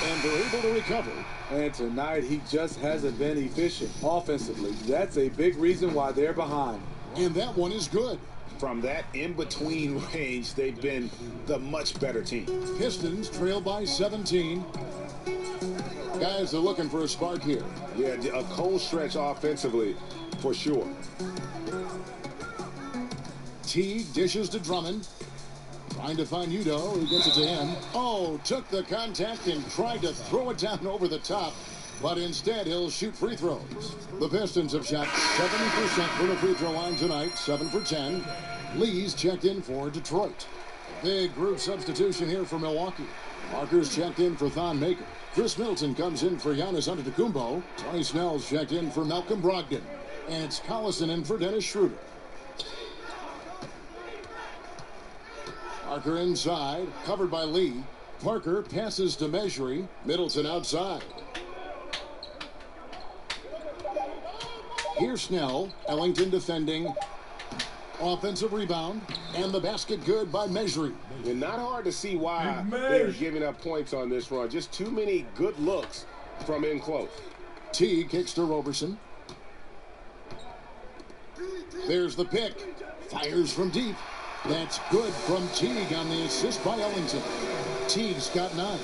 And they're able to recover. And tonight, he just hasn't been efficient offensively. That's a big reason why they're behind. And that one is good. From that in-between range, they've been the much better team. Pistons trail by 17. Guys are looking for a spark here. Yeah, a cold stretch offensively, for sure. Teague dishes to Drummond. Trying to find Udo. He gets it to him. Oh, took the contact and tried to throw it down over the top. But instead, he'll shoot free throws. The Pistons have shot 70% from the free throw line tonight. 7 for 10. Lee's checked in for Detroit. Big group substitution here for Milwaukee. Parker's checked in for Thon Maker. Chris Middleton comes in for Giannis Antetokounmpo. Tony Snell's checked in for Malcolm Brogdon. And it's Collison in for Dennis Schroeder. Parker inside, covered by Lee. Parker passes to Measury. Middleton outside. Here's Snell. Ellington defending. Offensive rebound. And the basket good by Measury. And not hard to see why they're giving up points on this run. Just too many good looks from in close. T kicks to Roberson. There's the pick. Fires from deep. That's good from Teague on the assist by Ellington. Teague's got 9.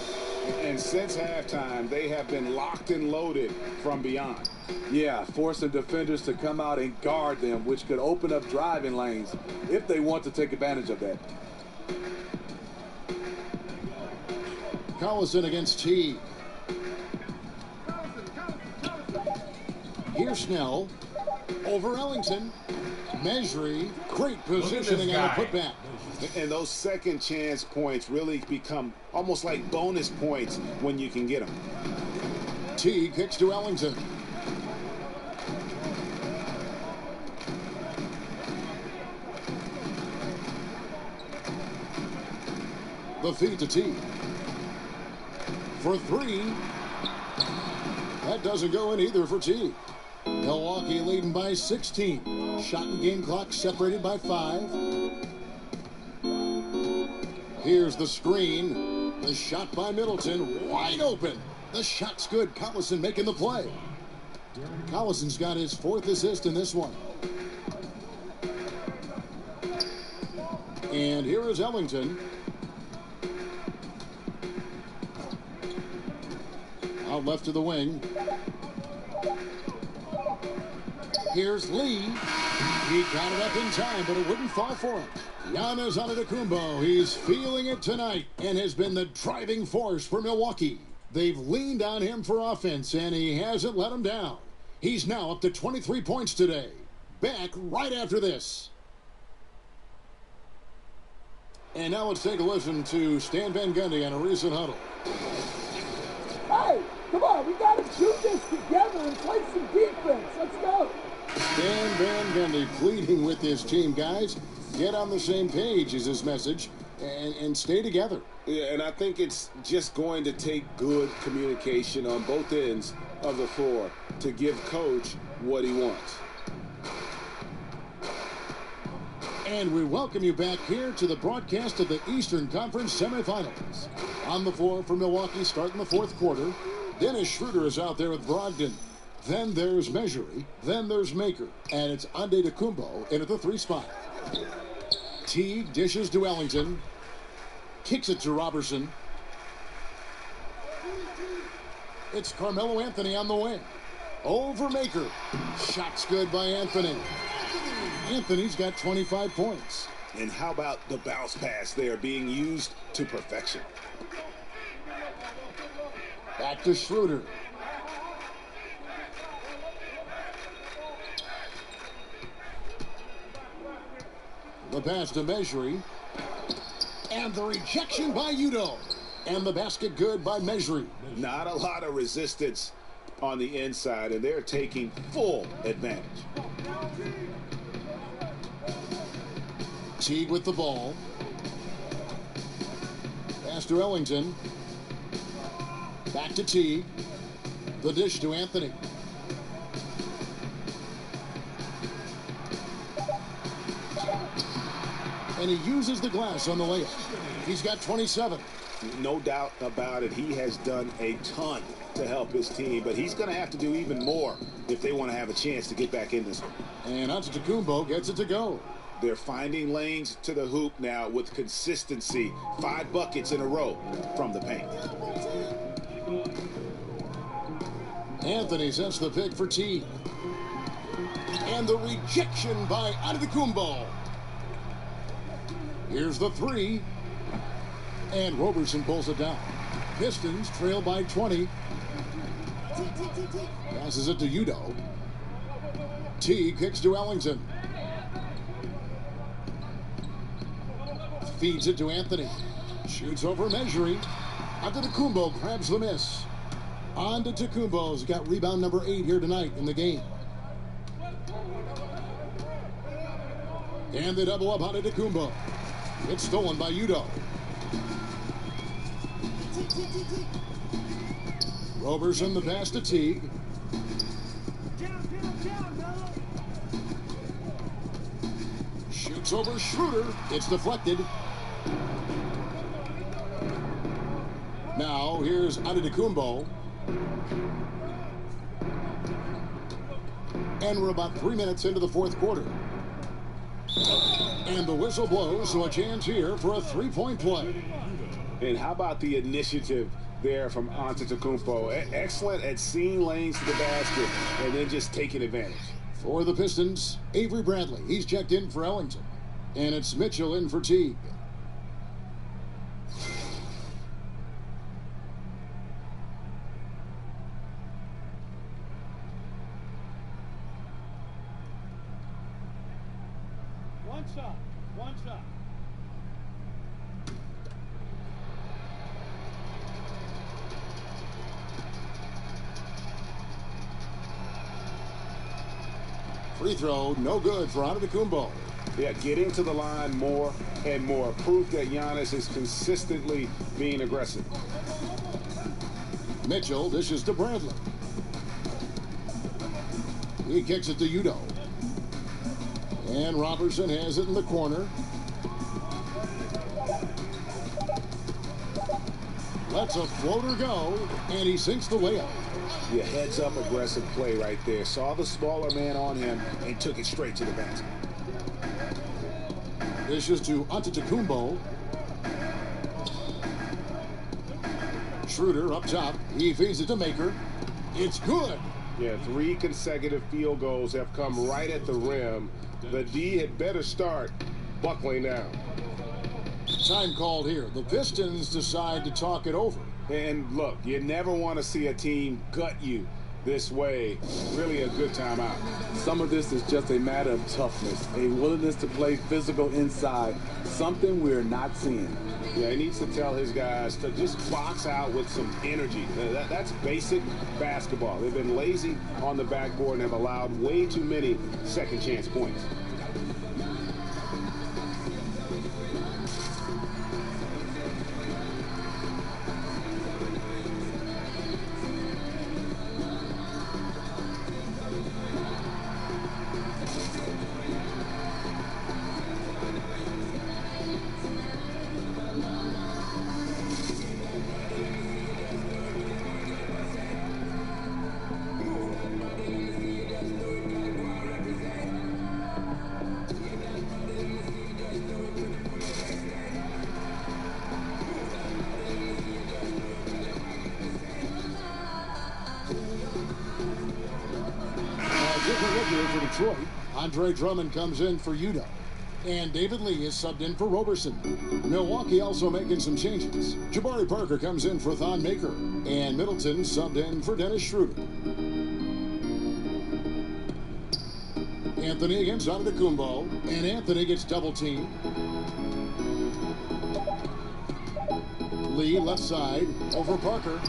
And since halftime, they have been locked and loaded from beyond. Yeah, forcing defenders to come out and guard them, which could open up driving lanes if they want to take advantage of that. Collison against Teague. Here's Snell. Over Ellington. Measry. Great positioning on the putback. And those second chance points really become almost like bonus points when you can get them. Teague kicks to Ellington. The feed to Teague. For 3. That doesn't go in either for Teague. Milwaukee leading by 16. Shot and game clock separated by 5. Here's the screen. The shot by Middleton. Wide open. The shot's good. Collison making the play. Collison's got his 4th assist in this one. And here is Ellington. Out left to the wing. Here's Lee. He got it up in time, but it wouldn't fall for him. Giannis Antetokounmpo, he's feeling it tonight and has been the driving force for Milwaukee. They've leaned on him for offense, and he hasn't let them down. He's now up to 23 points today. Back right after this. And now let's take a listen to Stan Van Gundy on a recent huddle. Hey, come on, we got to do this together and play some defense. Let's go. Stan Van Gundy pleading with his team, guys. Get on the same page is his message, and stay together. Yeah, and I think it's just going to take good communication on both ends of the floor to give Coach what he wants. And we welcome you back here to the broadcast of the Eastern Conference semifinals. On the floor for Milwaukee starting the 4th quarter. Dennis Schroeder is out there with Brogdon. Then there's Measry. Then there's Maker. And it's Antetokounmpo in at the 3 spot. Teague dishes to Ellington. Kicks it to Robertson. It's Carmelo Anthony on the wing. Over Maker. Shot's good by Anthony. Anthony's got 25 points. And how about the bounce pass there being used to perfection? Back to Schroeder. The pass to Measry. And the rejection by Udo. And the basket good by Measry. Not a lot of resistance on the inside, and they're taking full advantage. Teague with the ball. Pass to Ellington. Back to Teague. The dish to Anthony. And he uses the glass on the layup. He's got 27. No doubt about it. He has done a ton to help his team, but he's going to have to do even more if they want to have a chance to get back in this one. And Antetokounmpo gets it to go. They're finding lanes to the hoop now with consistency. 5 buckets in a row from the paint. Anthony sets the pick for Teague. And the rejection by Antetokounmpo. Here's the 3. And Robertson pulls it down. Pistons trail by 20. Passes it to Udo. Teague kicks to Ellington. Feeds it to Anthony. Shoots over Measry. Antetokounmpo grabs the miss. Antetokounmpo's got rebound number 8 here tonight in the game. And they double up Antetokounmpo. It's stolen by Udo. Robertson the pass to Teague. Shoots over Schroeder. It's deflected. Now here's Antetokounmpo. And we're about 3 minutes into the 4th quarter. And the whistle blows, so a chance here for a three-point play. And how about the initiative there from Antetokounmpo? Excellent at seeing lanes to the basket and then just taking advantage. For the Pistons, Avery Bradley. He's checked in for Ellington. And it's Mitchell in for Teague. One shot. Free throw, no good for Antetokounmpo. Yeah, getting to the line more and more. Proof that Giannis is consistently being aggressive. Mitchell dishes to Bradley. He kicks it to Udo. And Robertson has it in the corner. Lets a floater go, and he sinks the layup. Yeah, heads-up aggressive play right there. Saw the smaller man on him and took it straight to the basket. Dishes to Antetokounmpo. Schroeder up top. He feeds it to Maker. It's good. Yeah, 3 consecutive field goals have come right at the rim. The D had better start buckling down. Time called here. The Pistons decide to talk it over. And look, you never want to see a team gut you this way. Really a good timeout. Some of this is just a matter of toughness, a willingness to play physical inside, something we're not seeing. Yeah, he needs to tell his guys to just box out with some energy. That's basic basketball. They've been lazy on the backboard and have allowed way too many second chance points. For Detroit, Andre Drummond comes in for Udo. And David Lee is subbed in for Roberson. Milwaukee also making some changes. Jabari Parker comes in for Thon Maker. And Middleton subbed in for Dennis Schroeder. Anthony against Antetokounmpo. And Anthony gets double teamed. Lee left side over Parker.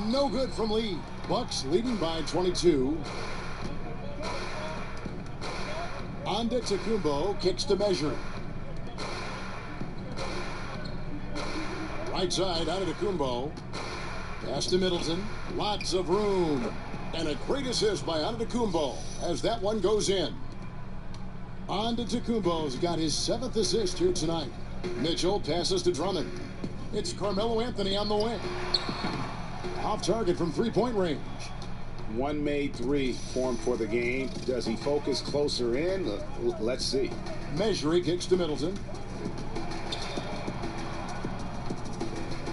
No good from Lee. Bucks leading by 22. Antetokounmpo kicks to measure. Right side, Antetokounmpo. Pass to Middleton. Lots of room. And a great assist by Antetokounmpo as that one goes in. Antetokounmpo's got his 7th assist here tonight. Mitchell passes to Drummond. It's Carmelo Anthony on the wing. Off target from three-point range. One made 3 formed for the game. Does he focus closer in? Let's see. Measury kicks to Middleton.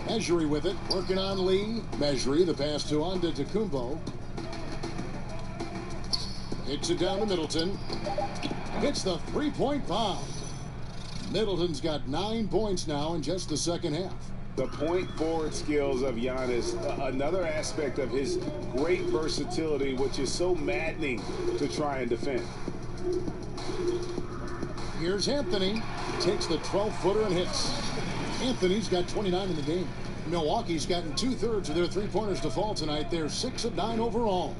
Measury with it, working on Lee. Measury, the pass to Antetokounmpo. Hits it down to Middleton. Hits the three-point bomb. Middleton's got 9 points now in just the second half. The point forward skills of Giannis, another aspect of his great versatility, which is so maddening to try and defend. Here's Anthony. Takes the 12-footer and hits. Anthony's got 29 in the game. Milwaukee's gotten 2/3 of their three-pointers to fall tonight. They're 6 of 9 overall.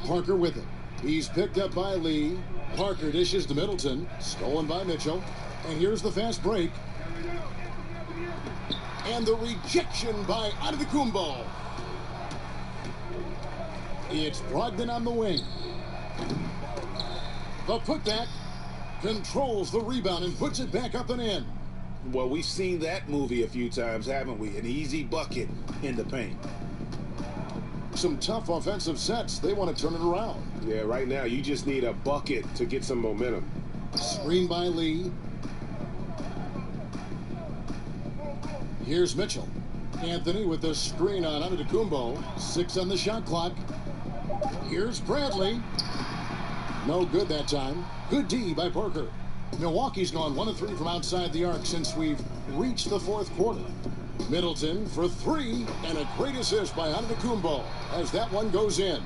Parker with it. He's picked up by Lee. Parker dishes to Middleton. Stolen by Mitchell. And here's the fast break. And the rejection by Antetokounmpo. It's Brogdon on the wing. The putback controls the rebound and puts it back up and in. Well, we've seen that movie a few times, haven't we? An easy bucket in the paint. Some tough offensive sets. They want to turn it around. Yeah, right now you just need a bucket to get some momentum. Screen by Lee. Here's Mitchell. Anthony with the screen on Antetokounmpo. 6 on the shot clock. Here's Bradley. No good that time. Good D by Parker. Milwaukee's gone 1 of 3 from outside the arc since we've reached the fourth quarter. Middleton for 3, and a great assist by Antetokounmpo as that one goes in.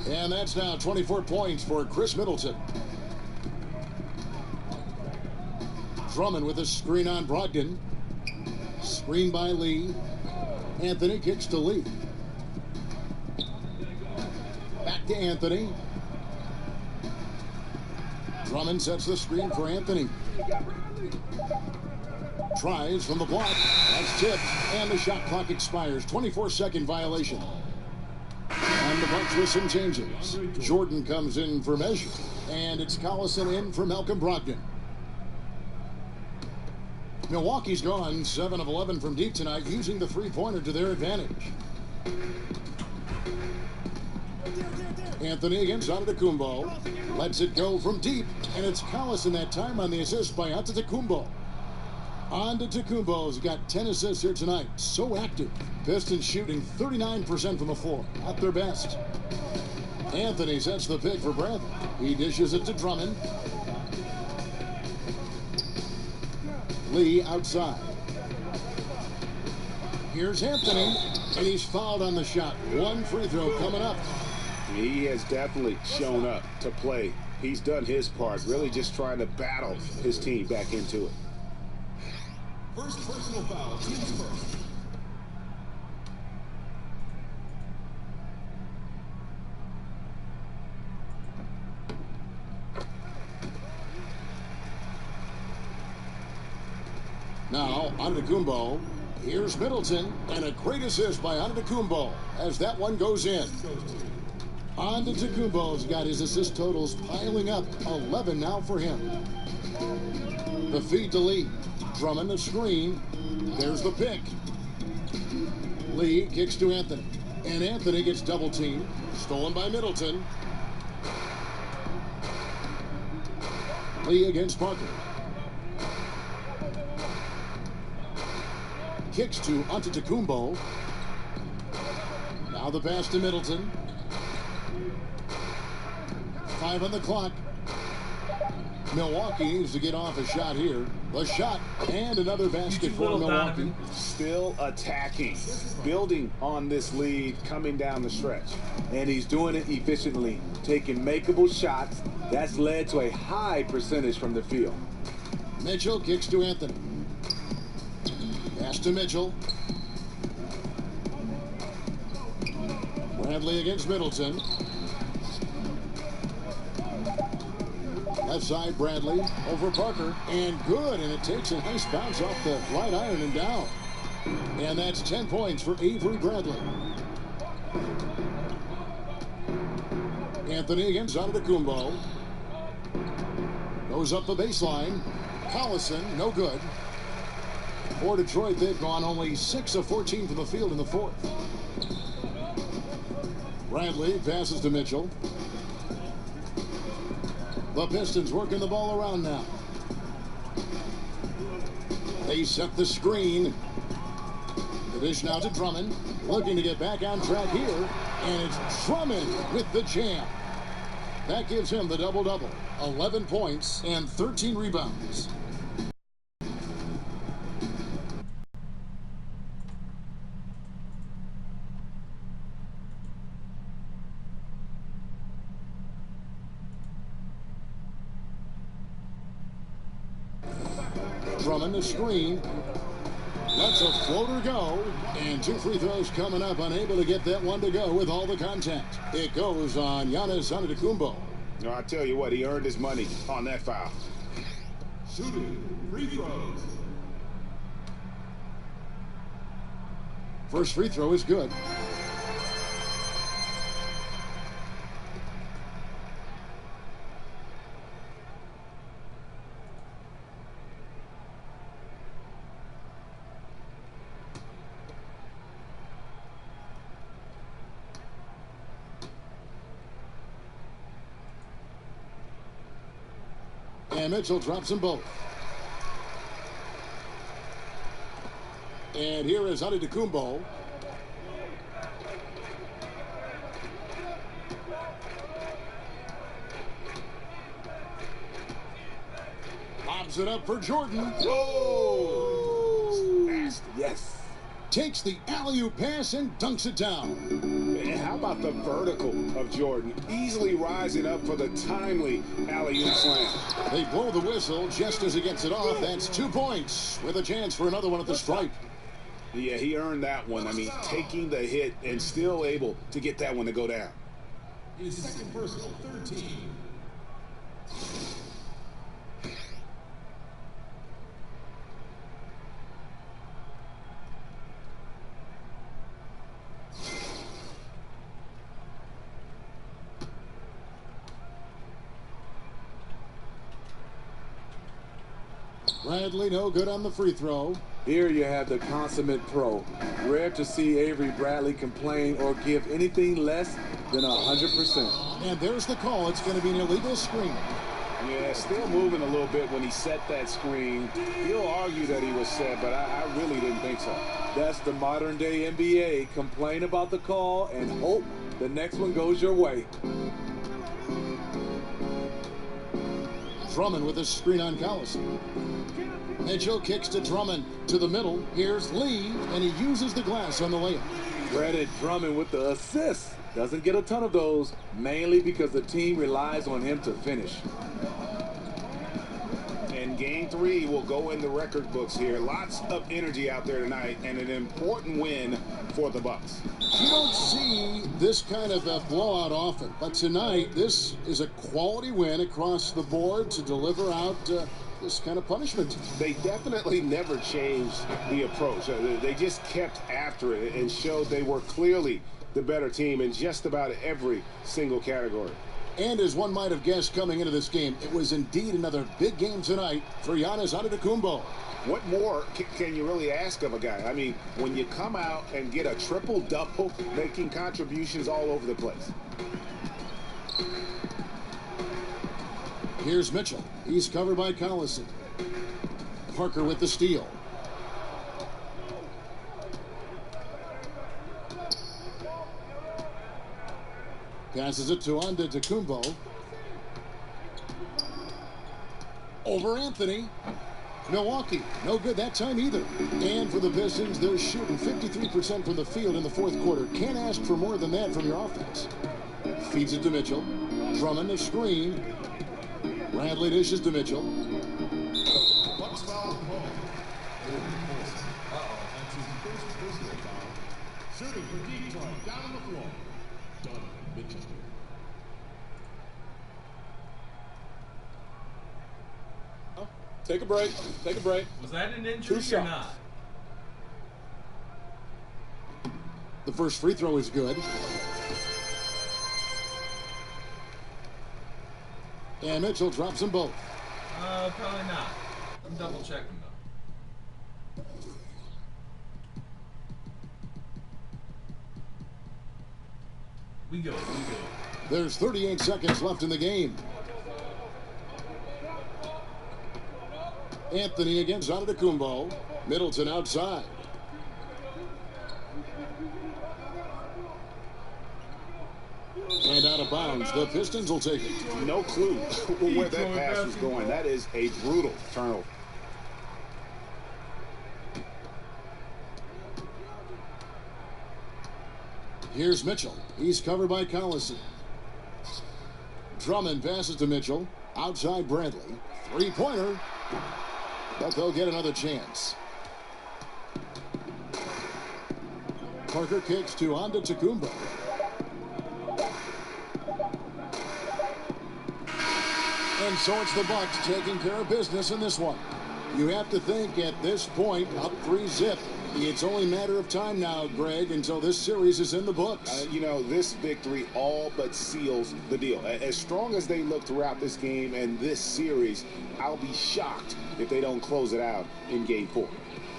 And that's now 24 points for Chris Middleton. Drummond with a screen on Brogdon. Screen by Lee. Anthony kicks to Lee. Back to Anthony. Drummond sets the screen for Anthony. Tries from the block. That's tipped, and the shot clock expires. 24-second violation. And the Bucks with some changes. Jordan comes in for measure, and it's Collison in for Malcolm Brogdon. Milwaukee's gone 7 of 11 from deep tonight, using the three-pointer to their advantage. Anthony against Antetokounmpo. Lets it go from deep, and it's Collison that time on the assist by Antetokounmpo. Antetokounmpo's got 10 assists here tonight. So active. Pistons shooting 39% from the floor. At their best. Anthony sets the pick for Bradley. He dishes it to Drummond. Lee outside. Here's Anthony, and he's fouled on the shot. 1 free throw coming up. He has definitely shown up to play. He's done his part, really just trying to battle his team back into it. First personal foul, team's first. Now, Antetokounmpo. Here's Middleton, and a great assist by Antetokounmpo as that one goes in. Antetokounmpo's got his assist totals piling up. 11 now for him. The feed to Lee. Drummond the screen. There's the pick. Lee kicks to Anthony. And Anthony gets double teamed. Stolen by Middleton. Lee against Parker. Kicks to Antetokounmpo. Now the pass to Middleton. 5 on the clock. Milwaukee needs to get off a shot here. The shot and another basket for Milwaukee. Still attacking, building on this lead coming down the stretch. And he's doing it efficiently, taking makeable shots. That's led to a high percentage from the field. Mitchell kicks to Anthony. Pass to Mitchell. Bradley against Middleton. Left side, Bradley over Parker, and good, and it takes a nice bounce off the right iron and down. And that's 10 points for Avery Bradley. Anthony against Antetokounmpo. Goes up the baseline. Collison, no good. For Detroit, they've gone only 6 of 14 from the field in the fourth. Bradley passes to Mitchell. The Pistons working the ball around now. They set the screen. The dish now to Drummond. Looking to get back on track here. And it's Drummond with the jam. That gives him the double-double. 11 points and 13 rebounds. Drummond the screen. Lets a floater go. And 2 free throws coming up. Unable to get that one to go with all the contact. It goes on Giannis Antetokounmpo. No, I tell you what, he earned his money on that foul. Shooting free throws. First free throw is good. And Mitchell drops them both. And here is Antetokounmpo. Lobs it up for Jordan. Oh! Nasty. Yes. Takes the alley-oop pass and dunks it down. And how about the vertical of Jordan? Easily rising up for the timely alley-oop slam. They blow the whistle just as he gets it off. That's 2 points with a chance for another one at the stripe. Yeah, he earned that one. I mean, taking the hit and still able to get that one to go down. His second personal, 13. Bradley no good on the free throw. Here you have the consummate pro. Rare to see Avery Bradley complain or give anything less than 100%. And there's the call. It's going to be an illegal screen. Yeah, still moving a little bit when he set that screen. He'll argue that he was set, but I really didn't think so. That's the modern day NBA. Complain about the call and hope the next one goes your way. Drummond with a screen on Collison. Mitchell kicks to Drummond to the middle. Here's Lee, and he uses the glass on the layup. Credit Drummond with the assist. Doesn't get a ton of those, mainly because the team relies on him to finish. And game 3 will go in the record books here. Lots of energy out there tonight, and an important win for the Bucks. You don't see this kind of a blowout often, but tonight this is a quality win across the board to deliver out this kind of punishment. They definitely never changed the approach. They just kept after it and showed they were clearly the better team in just about every single category. And as one might have guessed coming into this game, it was indeed another big game tonight for Giannis Antetokounmpo. What more can you really ask of a guy? I mean, when you come out and get a triple-double, making contributions all over the place. Here's Mitchell. He's covered by Collison. Parker with the steal. Passes it to Antetokounmpo. Over Anthony. Milwaukee, no good that time either. And for the Pistons, they're shooting 53% from the field in the fourth quarter. Can't ask for more than that from your offense. Feeds it to Mitchell. Drummond a screen. Bradley dishes to Mitchell. Bucks foul ball. That's his first personal foul. Shooting for Detroit, down on the floor. Donovan Mitchell. Take a break. Take a break. Was that an injury or not? The first free throw is good. And Mitchell drops them both. Probably not. I'm double checking though. We go. There's 38 seconds left in the game. Anthony against Antetokounmpo. Middleton outside. And out of bounds. The Pistons will take it. No clue where that pass was going. That is a brutal turnover. Here's Mitchell. He's covered by Collison. Drummond passes to Mitchell. Outside Bradley. Three-pointer. But they'll get another chance. Parker kicks to Antetokounmpo. And so it's the Bucks taking care of business in this one. You have to think at this point, up 3-0. It's only a matter of time now, Greg, until this series is in the books. You know, this victory all but seals the deal. As strong as they look throughout this game and this series, I'll be shocked if they don't close it out in Game 4.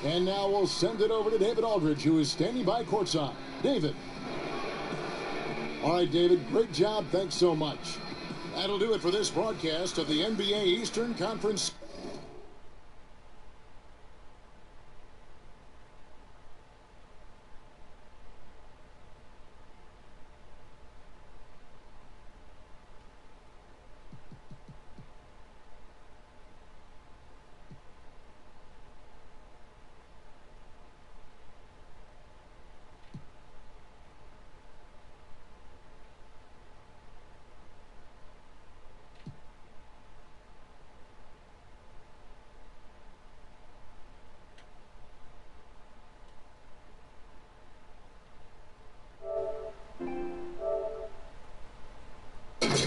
And now we'll send it over to David Aldridge, who is standing by courtside. David. All right, David, great job. Thanks so much. That'll do it for this broadcast of the NBA Eastern Conference.